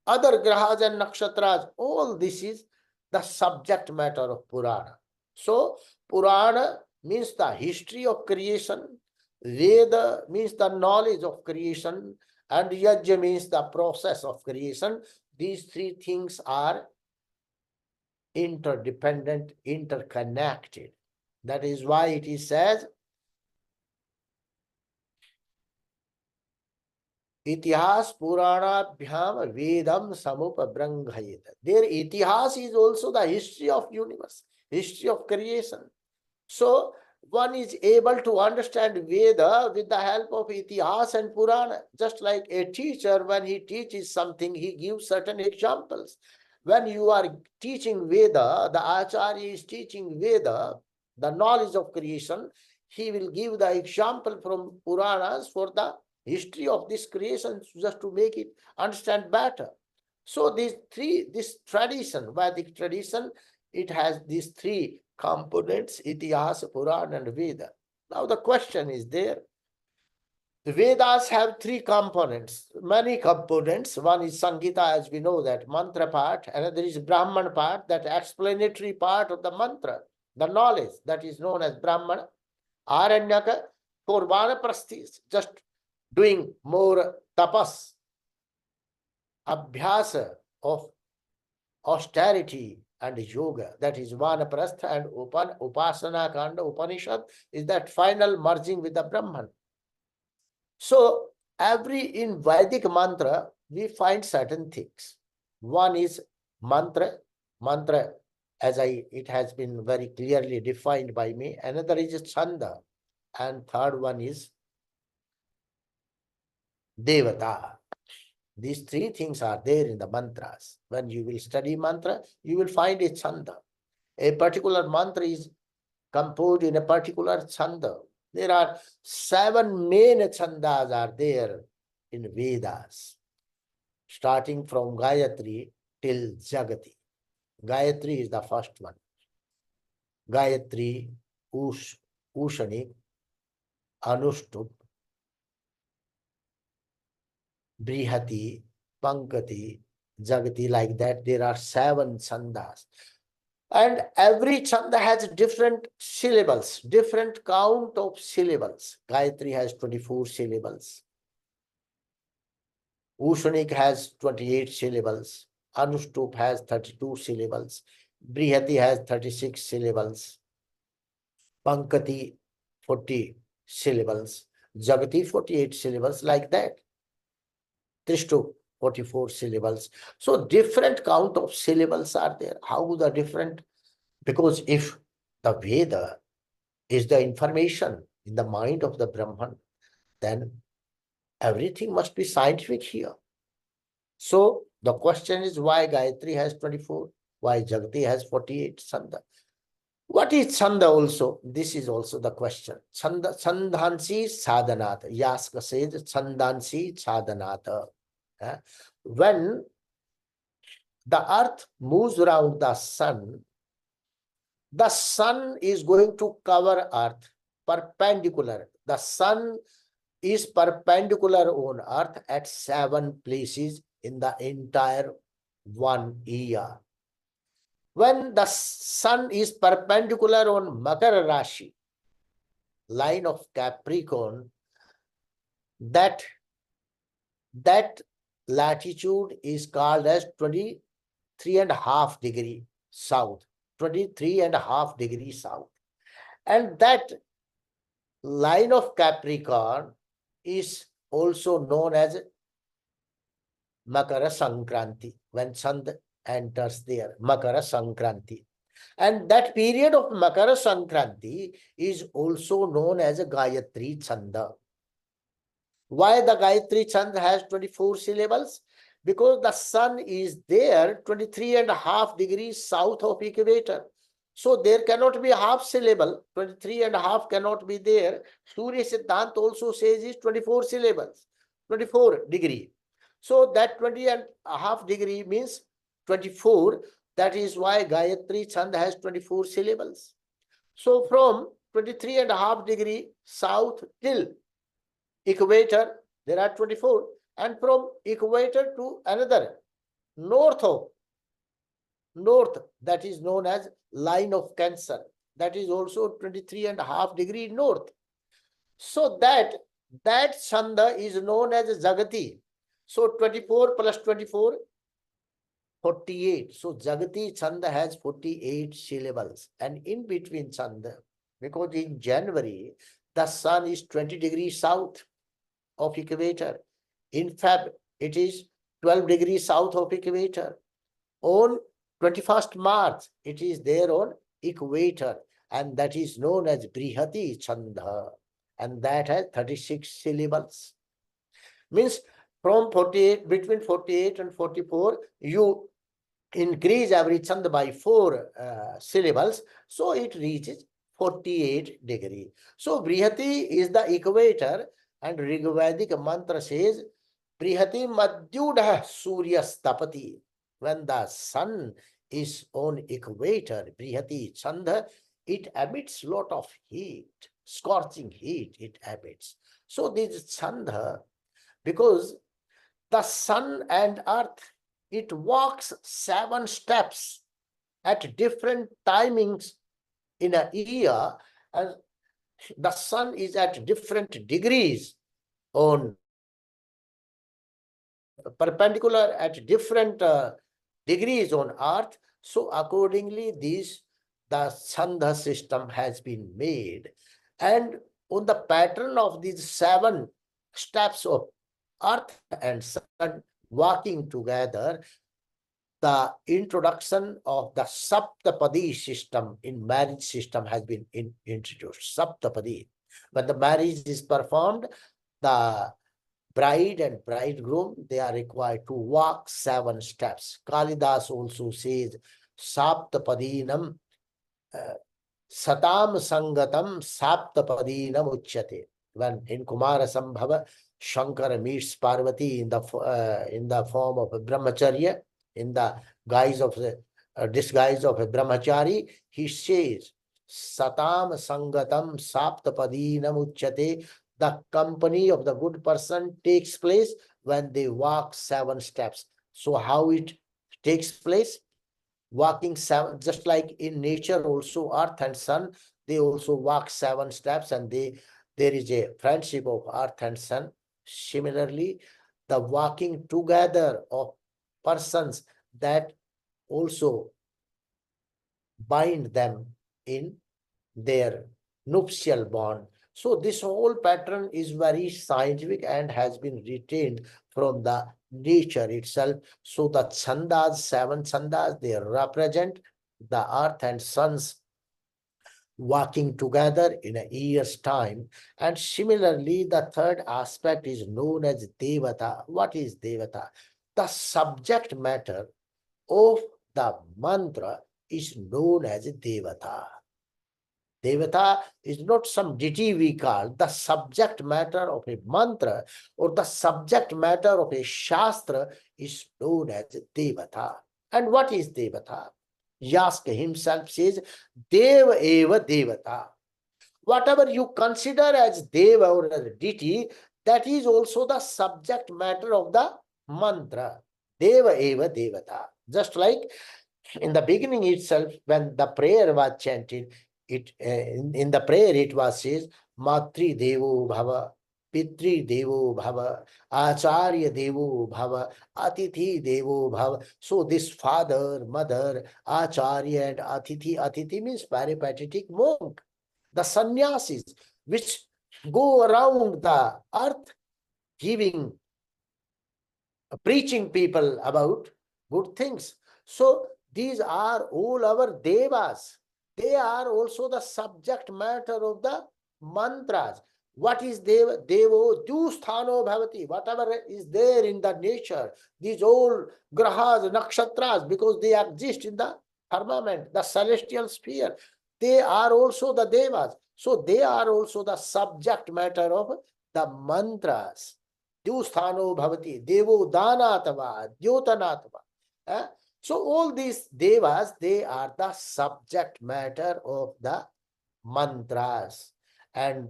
other grahas and nakshatras, all this is the subject matter of Purana. So, Purana means the history of creation, Veda means the knowledge of creation, and Yajna means the process of creation. These three things are interdependent, interconnected. That is why it is says, Itihas Puranabhyam Vedam Samupabranghayet. Their Itihas is also the history of universe, history of creation. So one is able to understand Veda with the help of Itihas and Purana. Just like a teacher, when he teaches something, he gives certain examples. When you are teaching Veda, the Acharya is teaching Veda, the knowledge of creation, he will give the example from Puranas for the history of this creation, just to make it understand better. So this tradition, Vedic tradition, it has these three components: Itihas, Purana, and Veda. Now the question is there. The Vedas have three components, many components. One is Sangita, as we know, that mantra part. Another is Brahman part, that explanatory part of the mantra, the knowledge that is known as Brahmana. Aranyaka for Vanaprasthis, just doing more tapas, abhyasa of austerity and yoga, that is Vanaprastha, and Upasana Kanda Upanishad is that final merging with the Brahman. So in Vedic mantra, we find certain things. One is mantra, as it has been very clearly defined by me. Another is chanda, and third one is devata. These three things are there in the mantras. When you will study mantra, you will find a chanda. A particular mantra is composed in a particular chanda. There are 7 main chandas are there in Vedas, starting from Gayatri till Jagati. Gayatri is the first one. Gayatri, Ushanik, Anushtup, Brihati, Pankati, Jagati, like that. There are 7 chandas. And every chanda has different syllables, different count of syllables. Gayatri has 24 syllables. Ushanik has 28 syllables. Anushtup has 32 syllables. Brihati has 36 syllables. Pankati 40 syllables. Jagati 48 syllables, like that. Trishtup 44 syllables. So different count of syllables are there. How the different? Because if the Veda is the information in the mind of the Brahman, then everything must be scientific here. So the question is, why Gayatri has 24? Why Jagati has 48 chanda? What is chanda also? This is also the question. Chanda, chandhansi sadhanata. Yaska says chandhansi sadhanata. When the earth moves around the sun is going to cover earth perpendicular. The sun is perpendicular on earth at 7 places in the entire 1 year. When the sun is perpendicular on Makara Rashi, line of Capricorn, that latitude is called as 23.5 degrees south. 23.5 degrees south. And that line of Capricorn is also known as Makara Sankranti, when Chand enters there, Makara Sankranti. And that period of Makara Sankranti is also known as a Gayatri Chanda. Why the Gayatri Chanda has 24 syllables? Because the sun is there 23.5 degrees south of equator. So there cannot be a half syllable. 23 and a half cannot be there. Surya Siddhant also says is 24 syllables, 24 degree. So that 20 and a half degree means 24. That is why Gayatri Chand has 24 syllables. So from 23 and a half degree south till equator, there are 24. And from equator to another north, that is known as line of Cancer. That is also 23 and a half degree north. So that Chanda is known as Jagati. So 24 plus 24, 48. So Jagati Chanda has 48 syllables. And in between Chanda, because in January, the sun is 20 degrees south of equator. In Feb, it is 12 degrees south of equator. On 21st March, it is there on equator, and that is known as Brihati Chanda, and that has 36 syllables. Means from 48, between 48 and 44, you increase every chanda by 4 syllables, so it reaches 48 degree. So Brihati is the equator, and Rigvedic mantra says, Brihati Madhyudha Surya Stapati. When the sun is on equator, Brihati Chanda, it emits lot of heat, scorching heat it emits. So this Chanda, because the sun and earth, it walks 7 steps at different timings in a year, and the sun is at different degrees on perpendicular at different degrees on earth. So accordingly, the Chanda system has been made, and on the pattern of these 7 steps of earth and sun walking together, the introduction of the Saptapadi system in marriage system has been introduced. Saptapadi. When the marriage is performed, the bride and bridegroom, they are required to walk 7 steps. Kalidas also says, Saptapadinam Satam Sangatam Saptapadinam Uchyate. When in Kumara Sambhava, Shankara meets Parvati in the form of a brahmacharya, in the guise of disguise of a brahmachari, he says, Satam Sangatam Saptapadinam Uchyate. The company of the good person takes place when they walk 7 steps. So how it takes place? Walking 7, just like in nature also, earth and sun, they also walk 7 steps, and there is a friendship of earth and sun. Similarly, the walking together of persons, that also bind them in their nuptial bond. So this whole pattern is very scientific and has been retained from the nature itself. So the chandas, 7 chandas, they represent the earth and suns walking together in a year's time. And similarly, the third aspect is known as Devata. What is Devata? The subject matter of the mantra is known as Devata. Devata is not some deity we call. The subject matter of a mantra or the subject matter of a shastra is known as Devata. And what is Devata? Yaska himself says, Deva eva Devata. Whatever you consider as Deva or as deity, that is also the subject matter of the mantra. Deva eva Devata. Just like in the beginning itself, when the prayer was chanted, in the prayer it was says, Matri Devo Bhava, Pitri Devo Bhava, Acharya Devo Bhava, Atithi Devo Bhava. So this father, mother, Acharya and Atithi, Atithi means peripatetic monk. The sannyasis which go around the earth giving, preaching people about good things. So these are all our devas. They are also the subject matter of the mantras. What is Deva? Devo Dusthano Bhavati. Whatever is there in the nature, these all grahas, nakshatras, because they exist in the firmament, the celestial sphere. They are also the devas. So they are also the subject matter of the mantras. Dusthano bhavati, devo danatava, dyotanatava. So all these devas, they are the subject matter of the mantras. And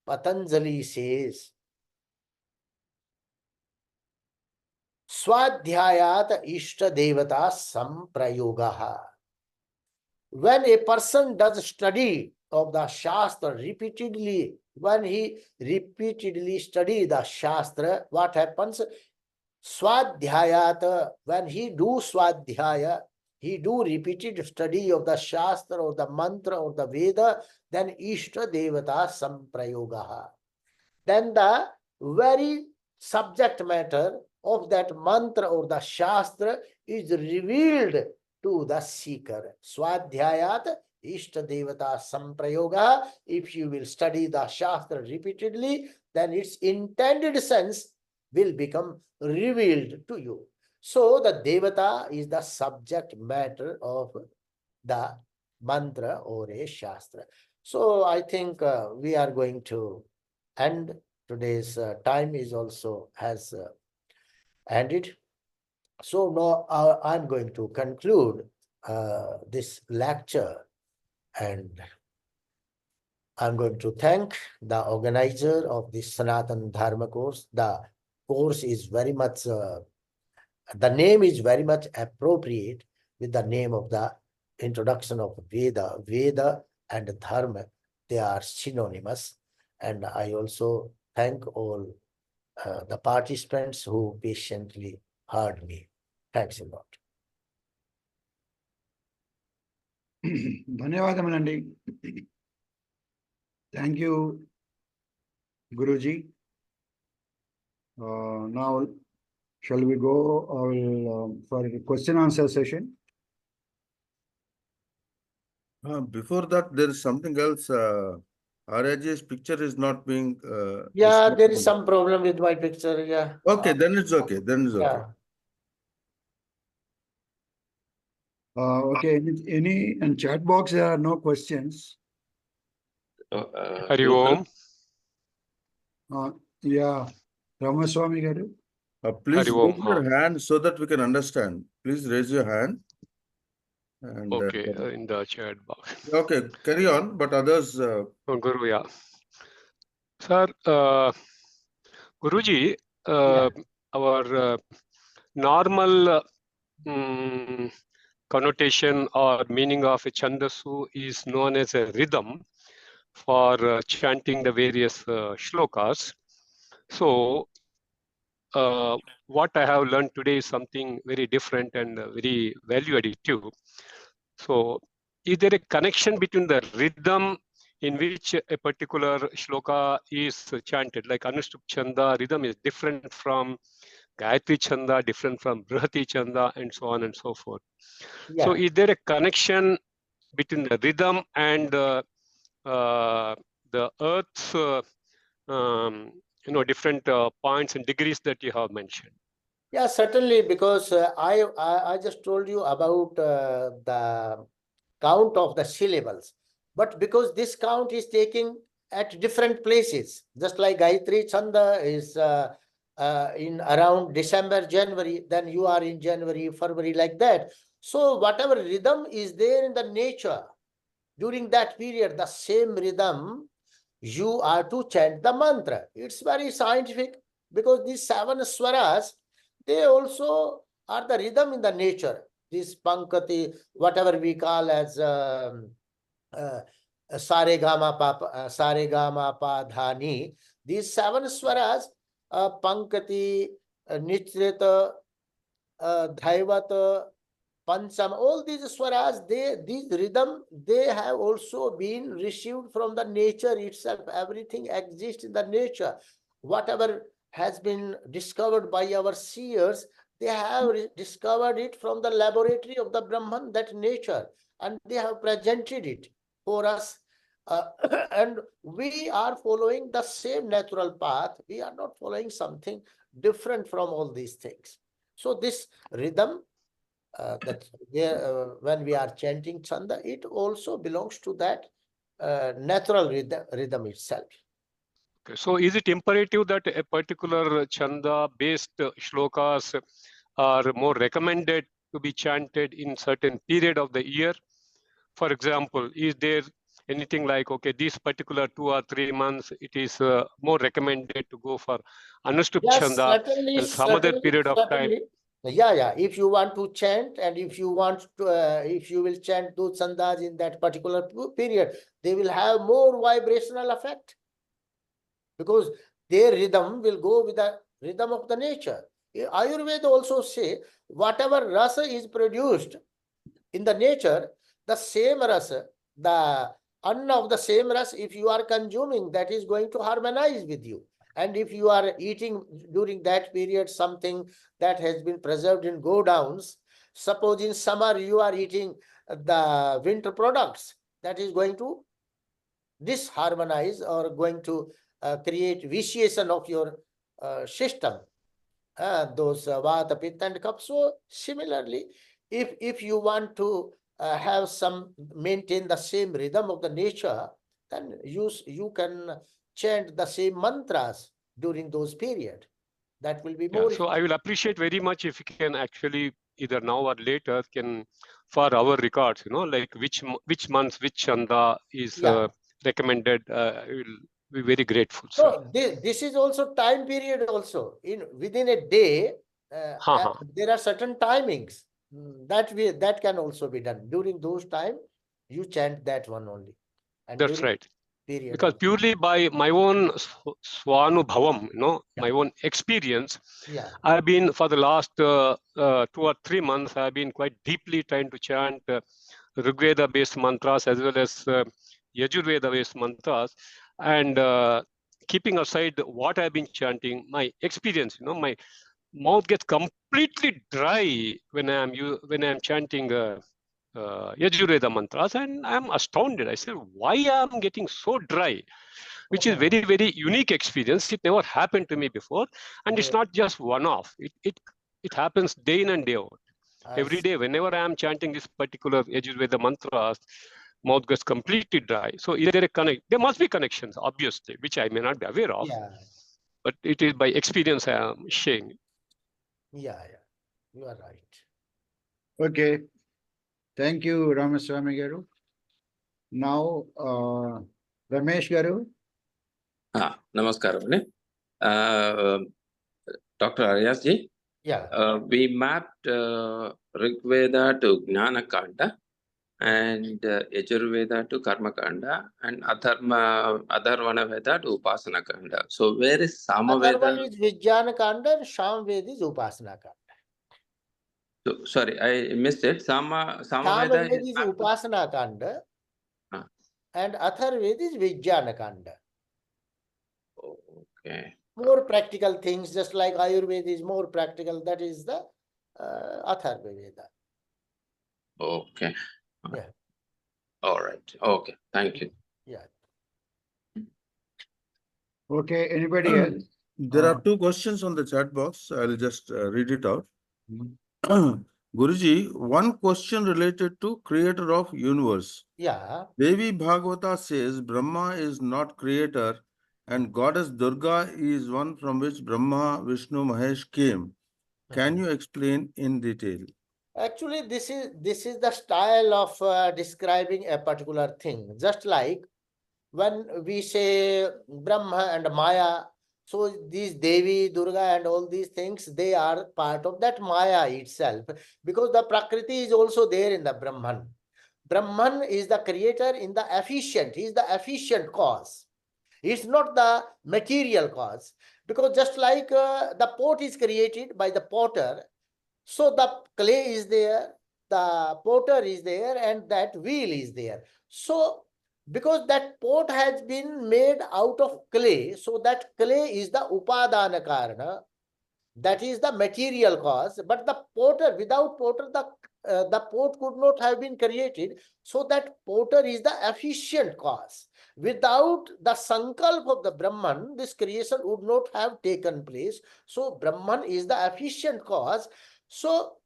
Patanjali says, Swadhyayat Ishta Devata Samprayogaha. When a person does study of the Shastra repeatedly, when he repeatedly study the Shastra, what happens? Swadhyayat, when he do Swadhyaya, he do repeated study of the Shastra or the mantra or the Veda, then Ishta Devata Samprayogaha. Then the very subject matter of that mantra or the Shastra is revealed to the seeker. Swadhyayat Ishta Devata Samprayoga. If you will study the Shastra repeatedly, then its intended sense will become revealed to you. So the Devata is the subject matter of the mantra or a Shastra. So I think we are going to end. Today's time is also has ended. So now I'm going to conclude this lecture, and I'm going to thank the organizer of this Sanatan Dharma course. The course is very much, the name is very much appropriate with the name of the introduction of Veda. Veda and Dharma, they are synonymous. And I also thank all the participants who patiently heard me. Thanks a lot. ధన్యవాదములండి. Thank you, Guruji. Now, shall we go for the question answer session? Before that, there is something else. Arya's picture is not being. Yeah, there is displayed. some problem with my picture. Yeah. Okay, then it's okay. Then it's okay. Yeah. Okay, any in chat box there are no questions. Hari Om. Yeah, Ramaswamy garu. Please Hari Om, raise your hand so that we can understand. Please raise your hand. And, Okay, in the chat box. okay, carry on. But others. Guru, yeah. Sir, Guruji, our normal connotation or meaning of a Chandasu is known as a rhythm for chanting the various shlokas. So, what I have learned today is something very different and very value additive. So, is there a connection between the rhythm in which a particular shloka is chanted? Like Anushtup Chanda, rhythm is different from Gayatri Chanda, different from Brihati Chanda, and so on and so forth. Yeah. So, is there a connection between the rhythm and the earth's different points and degrees that you have mentioned? Yeah, certainly, because I just told you about the count of the syllables. But because this count is taking at different places, just like Gayatri Chanda is in around December, January, then you are in January, February, like that. So whatever rhythm is there in the nature, during that period, the same rhythm, you are to chant the mantra. It's very scientific, because these 7 swaras, they also are the rhythm in the nature. This pankati, whatever we call as saregama pa dhani, these 7 swaras, pankati, nitrita, dhaivata, pancham, all these swaras, these rhythm, they have also been received from the nature itself. Everything exists in the nature. Whatever has been discovered by our seers, they have discovered it from the laboratory of the Brahman, that nature, and they have presented it for us. And we are following the same natural path. We are not following something different from all these things. So this rhythm that there, when we are chanting chanda, it also belongs to that natural rhythm itself. Okay, so is it imperative that a particular chanda-based shlokas are more recommended to be chanted in certain period of the year? For example, is there anything like, okay, this particular 2 or 3 months, it is more recommended to go for Anushtup Yes, chanda, and some other period of time? certainly. Yeah. If you want to chant and if you want to, if you will chant those chandas in that particular period, they will have more vibrational effect because their rhythm will go with the rhythm of the nature. Ayurveda also say whatever rasa is produced in the nature, the same rasa, the anna of the same rasa, if you are consuming, that is going to harmonize with you. And if you are eating during that period something that has been preserved in go downs, suppose in summer you are eating the winter products, that is going to disharmonize or going to create vitiation of your system. Those vata, pitta and kapha. So similarly, if you want to have some maintain the same rhythm of the nature, then you can chant the same mantras during those period. That will be Yeah, more. so I will appreciate very much if you can actually either now or later can for our records, like which months which chanda is Yeah. recommended. I will be very grateful, sir. So this is also time period also. Within a day, there are certain timings that can also be done. During those time, you chant that one only. And That's during right. period Because of purely by my own swanubhavam, Yeah. my own experience, yeah, I've been for the last 2 or 3 months, I've been quite deeply trying to chant Rigveda-based mantras as well as Yajurveda-based mantras, and keeping aside what I've been chanting, my experience, my mouth gets completely dry when I'm chanting Yajurveda mantras, and I'm astounded. I said, why I'm getting so dry? Which is very, very unique experience. It never happened to me before, and it's not just one-off. It happens day in and day out. Every day, whenever I am chanting this particular Yajurveda mantras, mouth gets completely dry. So is there a connect? There must be connections, obviously, which I may not be aware of. Yeah. But it is by experience I am sharing. Yeah. You are right. Okay. Thank you, Ramaswamy Garu. Now, Ramesh Garu. Namaskaram. Dr. Aryas ji, Yeah. we mapped Rig Veda to Jnana Kanda and Yajurveda to Karma Kanda and Atharvana Veda to Upasana Kanda. So where is Other one Samaveda? is Vijnana Kanda and Samveda is Upasana Kanda. So, sorry, I missed it. Samaveda Samveda is is Upasana Kanda Ah. and Atharveda is Vijnana Kanda. Okay. More practical things, just like Ayurveda is more practical. That is the Atharvaveda. Okay. Yeah. All right. Okay. Thank you. Yeah. Okay, anybody else? There are two questions on the chat box. I'll just read it out. Guruji, one question related to creator of universe. Yeah. Devi Bhagavata says Brahma is not creator and goddess Durga is one from which Brahma, Vishnu, Mahesh came. Can you explain in detail? Actually, this is the style of describing a particular thing. Just like when we say Brahma and Maya, so these Devi, Durga and all these things, they are part of that Maya itself, because the Prakriti is also there in the Brahman. Brahman is the creator in the efficient, he is the efficient cause. It's not the material cause, because just like the pot is created by the potter, so the clay is there, the potter is there, and that wheel is there. So because that pot has been made out of clay, so that clay is the upadana karana, that is the material cause. But the potter, without potter, the pot could not have been created. So that potter is the efficient cause. Without the sankalp of the Brahman, this creation would not have taken place. So Brahman is the efficient cause. So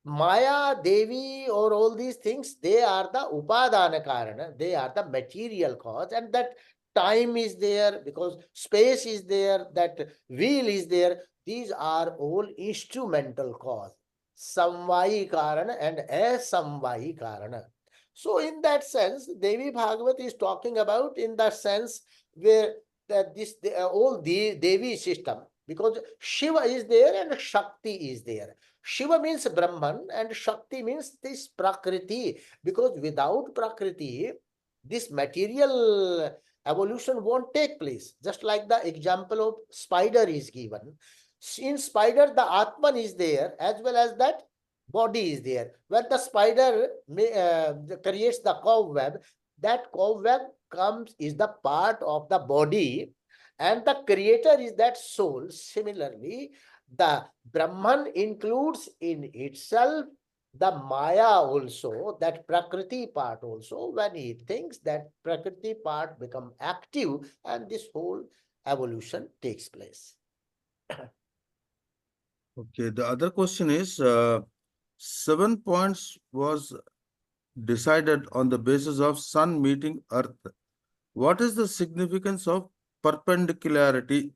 Maya, Devi, or all these things, they are the Upadana Karana, they are the material cause, and that time is there because space is there, that wheel is there. These are all instrumental cause. Samvayi Karana and Asamvayi Karana. So, in that sense, Devi Bhagavat is talking about in the sense where that this all the Devi system, because Shiva is there and Shakti is there. Shiva means Brahman and Shakti means this Prakriti, because without Prakriti, this material evolution won't take place. Just like the example of spider is given. In spider, the Atman is there as well as that body is there. When the spider creates the cobweb, that cobweb is the part of the body, and the creator is that soul. Similarly, the Brahman includes in itself the Maya also, that Prakriti part also. When he thinks, that Prakriti part become active and this whole evolution takes place. Okay, the other question is 7 points was decided on the basis of sun meeting earth. What is the significance of perpendicularity?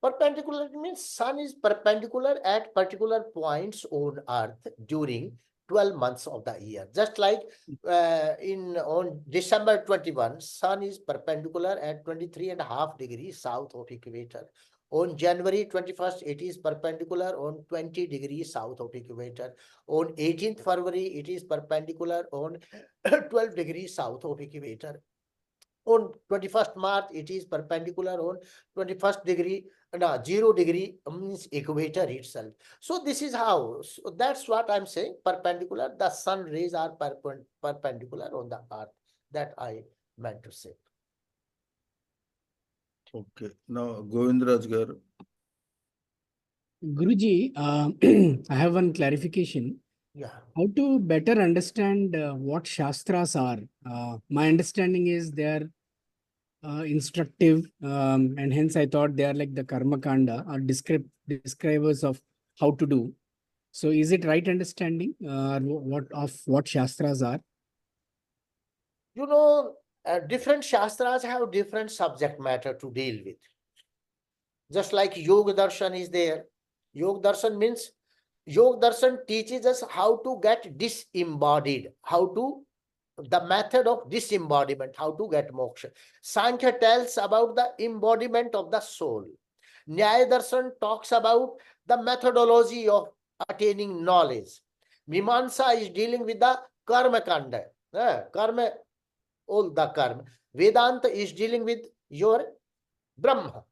Perpendicular means sun is perpendicular at particular points on earth during 12 months of the year. Just like on December 21, sun is perpendicular at 23.5 degrees south of equator. On January 21st, it is perpendicular on 20 degrees south of equator. On 18th February, it is perpendicular on 12 degrees south of equator. On 21st March, it is perpendicular on 21st degree, 0 degree means equator itself. So this is how, so that's what I'm saying, perpendicular, the sun rays are perpendicular on the earth. That I meant to say. Okay, now Govindraj Garu. Guruji, I have one clarification. Yeah. How to better understand what Shastras are? My understanding is they are instructive, and hence I thought they are like the Karma Kanda or describers of how to do. So, is it right understanding what Shastras are? You know, different Shastras have different subject matter to deal with. Just like Yoga Darshan is there. Yoga Darshan means, Yoga Darshan teaches us how to get disembodied, how to, the method of disembodiment, how to get moksha. Sankhya tells about the embodiment of the soul. Nyaya Darshan talks about the methodology of attaining knowledge. Mimamsa is dealing with the karma kanda, karma, all the karma. Vedanta is dealing with your Brahma,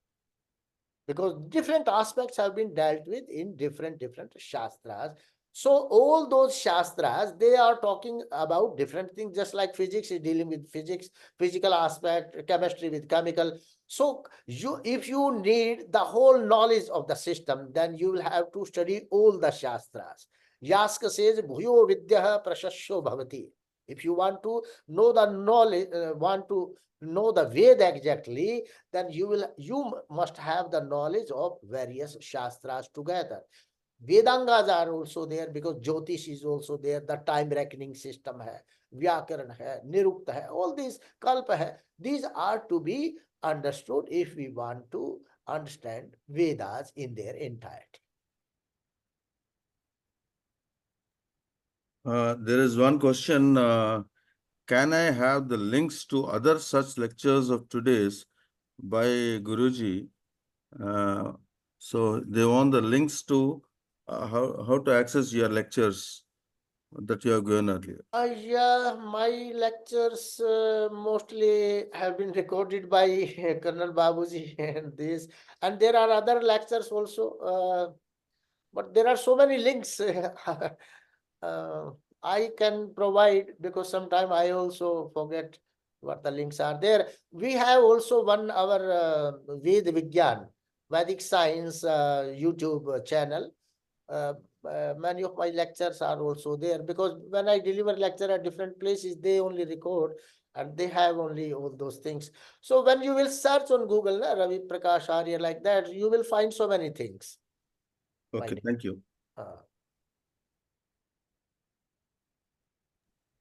because different aspects have been dealt with in different shastras. So all those shastras, they are talking about different things, just like physics is dealing with physics, physical aspect, chemistry with chemical. So if you need the whole knowledge of the system, then you will have to study all the shastras. Yaska says, bhuyo vidya prashasyo bhavati. If you want to know the knowledge, want to know the Veda exactly, then you must have the knowledge of various shastras together. Vedangas are also there because Jyotish is also there, the time reckoning system hai, Vyakaran hai, Nirukta hai, all these Kalpa hai. These are to be understood if we want to understand Vedas in their entirety. There is one question. Can I have the links to other such lectures of today's by Guruji? So they want the links to how to access your lectures that you have given earlier. Yeah, my lectures mostly have been recorded by Colonel Babuji and this, and there are other lectures also, but there are so many links. I can provide, because sometimes I also forget what the links are there. We have also our Ved Vigyan, Vedic Science YouTube channel. Many of my lectures are also there, because when I deliver lecture at different places, they only record and they have only all those things. So when you will search on Google, Ravi, Prakash, Arya, like that, you will find so many things. Okay, thank you.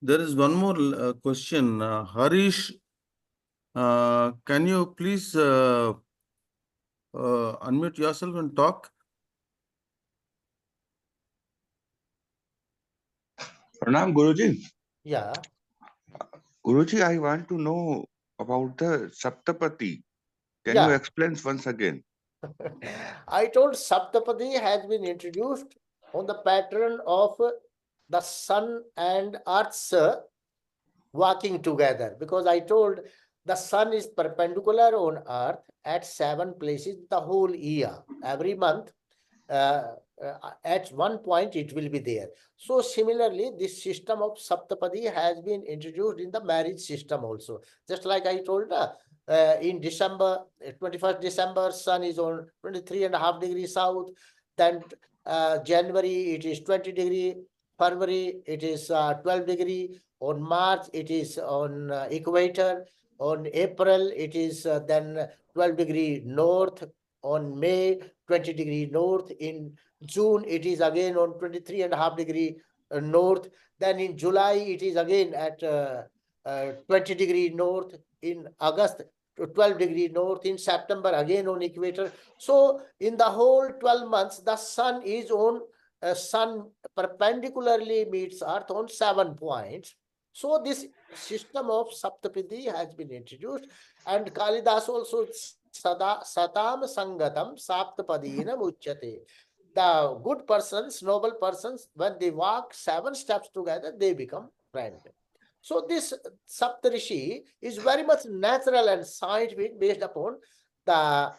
There is one more question. Harish, can you please unmute yourself and talk? Pranam Guruji. Yeah. Guruji, I want to know about the Saptapati. Can you Yeah. explain once again? I told Saptapadi has been introduced on the pattern of the sun and earth's walking together, because I told the sun is perpendicular on earth at 7 places the whole year. Every month, at one point it will be there. So similarly, this system of Saptapadi has been introduced in the marriage system also. Just like I told, in December, 21st December, sun is on 23.5 degrees south. Then January, it is 20 degree. February, it is 12 degree. On March, it is on equator. On April, it is then 12 degree north. On May, 20 degree north. In June, it is again on 23.5 degree north. Then in July, it is again at 20 degree north. In August, 12 degree north. In September, again on equator. So in the whole 12 months, the sun is on sun perpendicularly meets earth on 7 points. So this system of Saptapadi has been introduced, and Kalidas also satam sangatam saptapadina muchyate. The good persons, noble persons, when they walk 7 steps together, they become friend. So this Saptarishi is very much natural and scientific, based upon the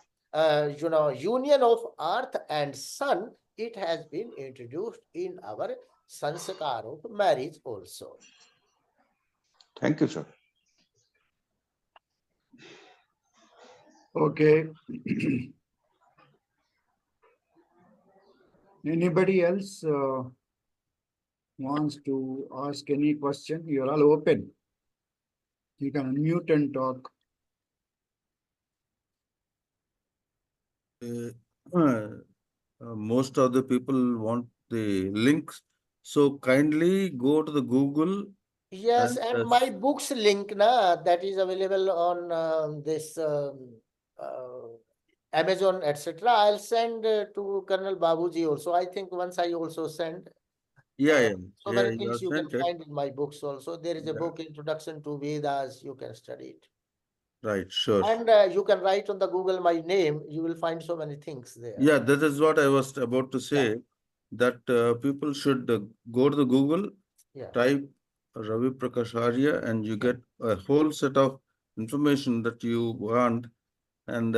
union of earth and sun. It has been introduced in our sanskar of marriage also. Thank you, sir. Okay. Anybody else wants to ask any question? You're all open. You can unmute and talk. Most of the people want the links. So kindly go to the Google. Yes, and my books link that is available on this Amazon, etc. I'll send to Colonel Babuji also. I think once I also send. So many things you can find in my books also. There is a book, Introduction to Vedas. You can study it. Right, sure. And you can write on the Google my name. You will find so many things there. Yeah, that is what I was about to say. That people should go to the Google, type Ravi Prakash Arya, and you get a whole set of information that you want, and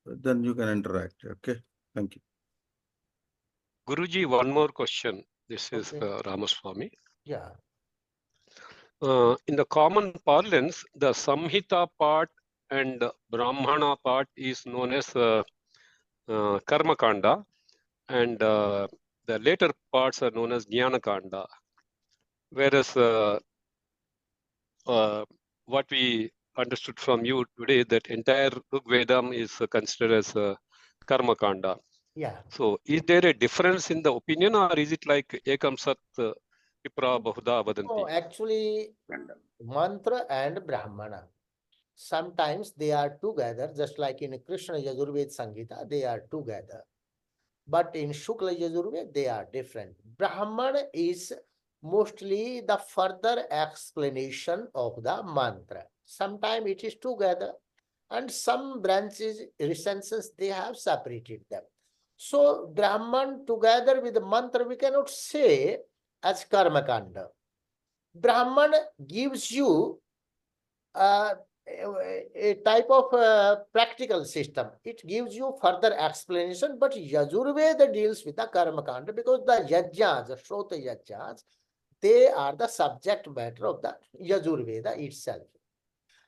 then you can interact. Okay, thank you. Guruji, one more question. This is Ramaswamy. Yeah. In the common parlance, the Samhita part and Brahmana part is known as Karma Kanda, and the later parts are known as Jnana Kanda. Whereas what we understood from you today, that entire Rig Vedam is considered as Karma Kanda. Yeah. So is there a difference in the opinion, or is it like Ekam Sat Vipra Bahuda Vadanti? No, actually, mantra and Brahmana, sometimes they are together, just like in Krishna Yajurved Sangita, they are together. But in Shukla Yajurved, they are different. Brahman is mostly the further explanation of the mantra. Sometimes it is together, and some branches, recensions, they have separated them. So Brahman together with the mantra, we cannot say as Karma Kanda. Brahman gives you a type of practical system. It gives you further explanation, but Yajurveda deals with the Karma Kanda, because the Yajnas, the Shrota Yajnas, they are the subject matter of the Yajurveda itself.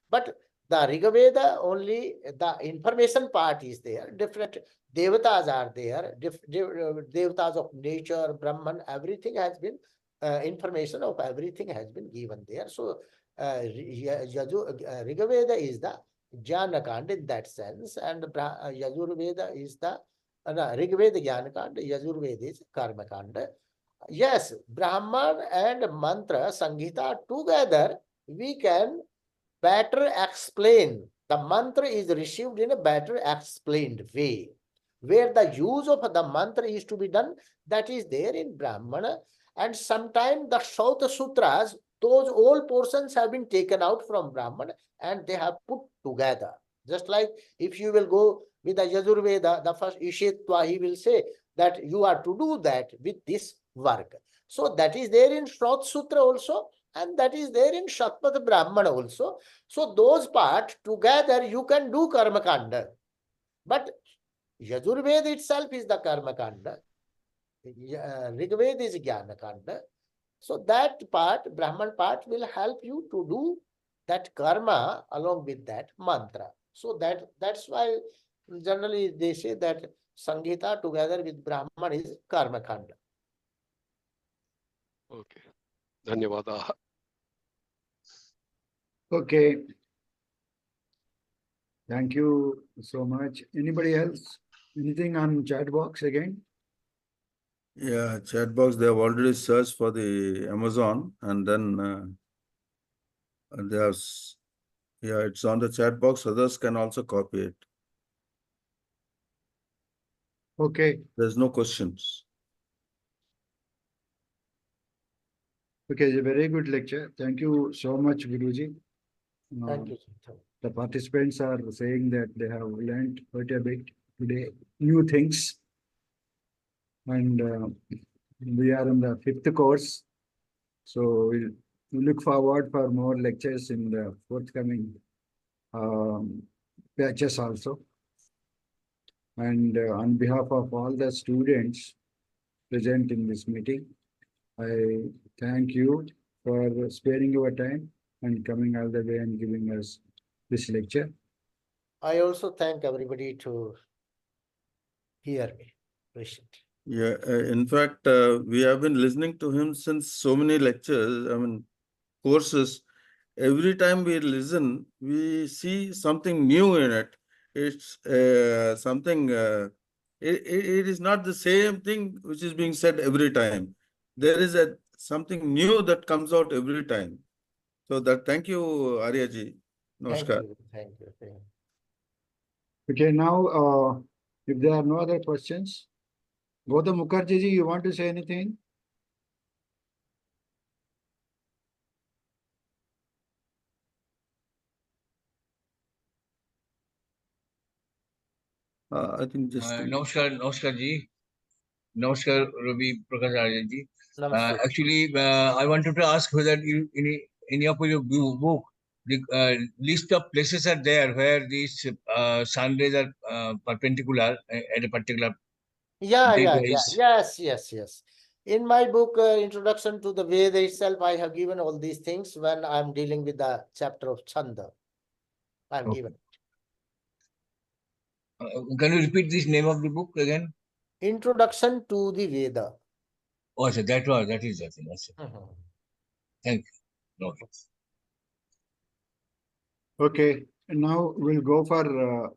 But the Rigveda, only the information part is there. Different devatas are there. Devatas of nature, Brahman, everything has been, information of everything has been given there. So Rigveda is the Jnana Kanda in that sense, and Yajurveda is the Rigveda Jnana Kanda, Yajurveda is Karma Kanda. Yes, Brahman and Mantra, Sangita together, we can better explain. The mantra is received in a better explained way. Where the use of the mantra is to be done, that is there in Brahmana. And sometimes the Shauta Sutras, those old portions have been taken out from Brahmana and they have put together. Just like if you will go with the Yajurveda, the first Ishetva, he will say that you are to do that with this work. So that is there in Shraut Sutra also, and that is there in Shatpat Brahmana also. So those parts together you can do Karma Kanda. But Yajurveda itself is the Karma Kanda. Rigveda is Jnana Kanda. So that part, Brahman part, will help you to do that karma along with that mantra. So that's why generally they say that Sangita together with Brahman is Karma Kanda. Okay. Dhanyavada. Okay. Thank you so much. Anybody else? Anything on chat box again? Yeah, chat box, they have already searched for the Amazon and then they have, yeah, it's on the chat box. Others can also copy it. Okay. There's no questions. Okay, it's a very good lecture. Thank you so much, Guruji. Thank you. The participants are saying that they have learned quite a bit today, new things. And we are in the 5th course. So we look forward for more lectures in the forthcoming batches also. And on behalf of all the students present in this meeting, I thank you for sparing your time and coming all the way and giving us this lecture. I also thank everybody to hear me. Appreciate. Yeah, in fact, we have been listening to him since so many lectures, I mean, courses. Every time we listen, we see something new in it. It's something, it is not the same thing which is being said every time. There is something new that comes out every time. So that, thank you, Arya ji. Namaskar. Thank you. Thank you. Okay, now, if there are no other questions, Gautam Mukherjee ji, you want to say anything? I think just. Namaskar ji. Namaskar Ravi, Prakash, Arya ji. Namaste. Actually, I wanted to ask whether in your book, the list of places are there where these sun rays are perpendicular at a particular Yeah. date-wise. Yes. In my book, Introduction to the Veda itself, I have given all these things when I'm dealing with the chapter of Chanda. I've given. Can you repeat this name of the book again? Introduction to the Veda. Oh, so that is the thing. Thank you. Okay. Okay, and now we'll go for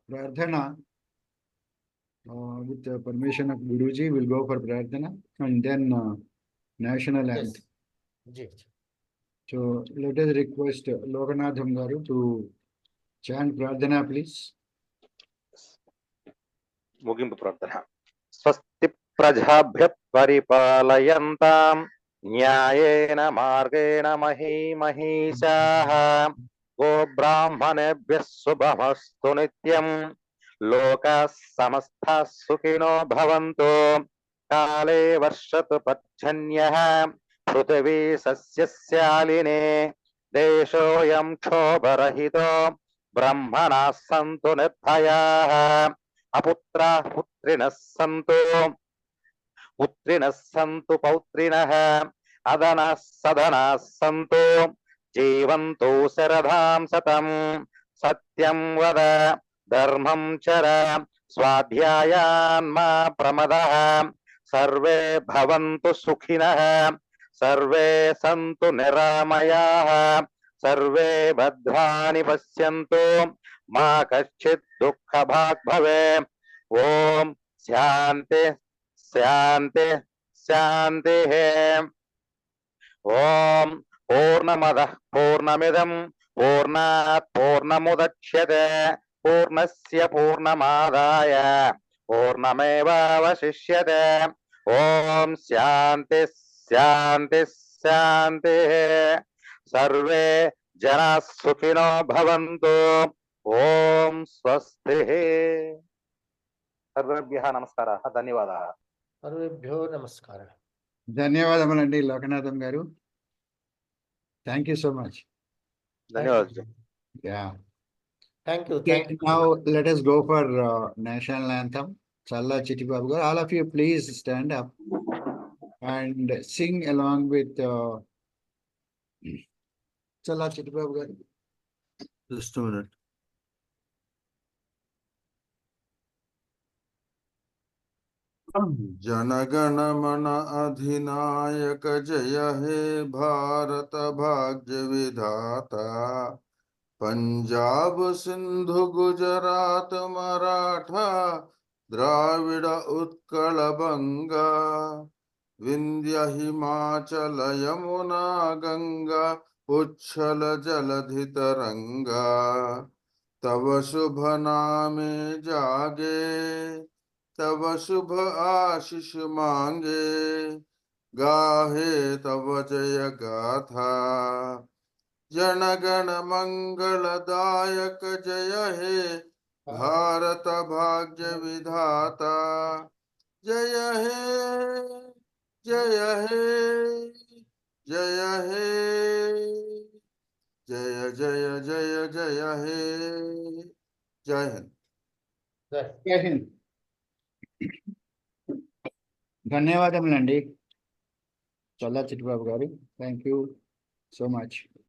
Prarthana. With the permission of Guruji, we'll go for Prarthana and then national anthem. Yes. So let us request Lokanatham Garu to chant Prarthana, please. ముగింపు ప్రార్థన. స్వస్తి ప్రజాభ్యః పరిపాలయంతాం న్యాయేన మార్గేణ మహీమహీషాః గోబ్రాహ్మణేభ్యः శుభమస్తు నిత్యం లోకాः సమస్తాः సుఖినో భవంతు కాలే వర్షతు పర్జన్యః పృథివీ సస్యశ్యాలినే దేశోऽयं క్షోభరహితో బ్రహ్మణాः సంతు నిర్భయాः అపుత్రాः పుత్రిణः సంతు పౌత్రిణः అదనాः సదనాः సంతు జీవంతు శరదాం శతం సత్యం వద ధర్మం చర స్వాధ్యాయాన్మా ప్రమదః సర్వే భవంతు సుఖినః సర్వే సంతు నిరామయాః సర్వే భద్రాణి పశ్యంతు మా కశ్చిత్ దుఃఖభాగ్ భవే ఓం శాంతి శాంతి शान्तिः ॐ पूर्णमदः पूर्णमिदं पूर्णात् पूर्णमुदच्यते पूर्णस्य पूर्णमादाय पूर्णमेवावशिष्यते ॐ शान्तिः शान्तिः शान्तिः सर्वे जनाः सुखिनो भवन्तु ॐ स्वस्तिः सर्वेभ्यः नमस्काराः धन्यवादाः सर्वेभ्यो नमस्कारः ధన్యవాదములండి లోకనాథం గారు. Thank you so much. ధన్యవాదాలు. Yeah. Thank you. Okay, Thank you. now let us go for national anthem. Challa Chitti Babu garu. All of you please stand up and sing along with Challa Chitti Babu garu. Just a minute. जनगण मन अधिनायक जय हे भारत भाग्य विधाता पंजाब सिंधु गुजरात मराठा द्राविड़ उत्कल बंगा विंध्य हिमाचल यमुना गंगा उच्छल जलधि तरंगा तव शुभ नामे जागे तव शुभ आशीष मांगे गाहे तव जय गाथा जनगण मंगलदायक जय हे भारत भाग्य विधाता जय हे जय हे जय हे जय जय जय जय हे जय हिंद. Jai Hind. ధన్యవాదములండి చల్లా చిట్టి బాబు గారు. Thank you so much.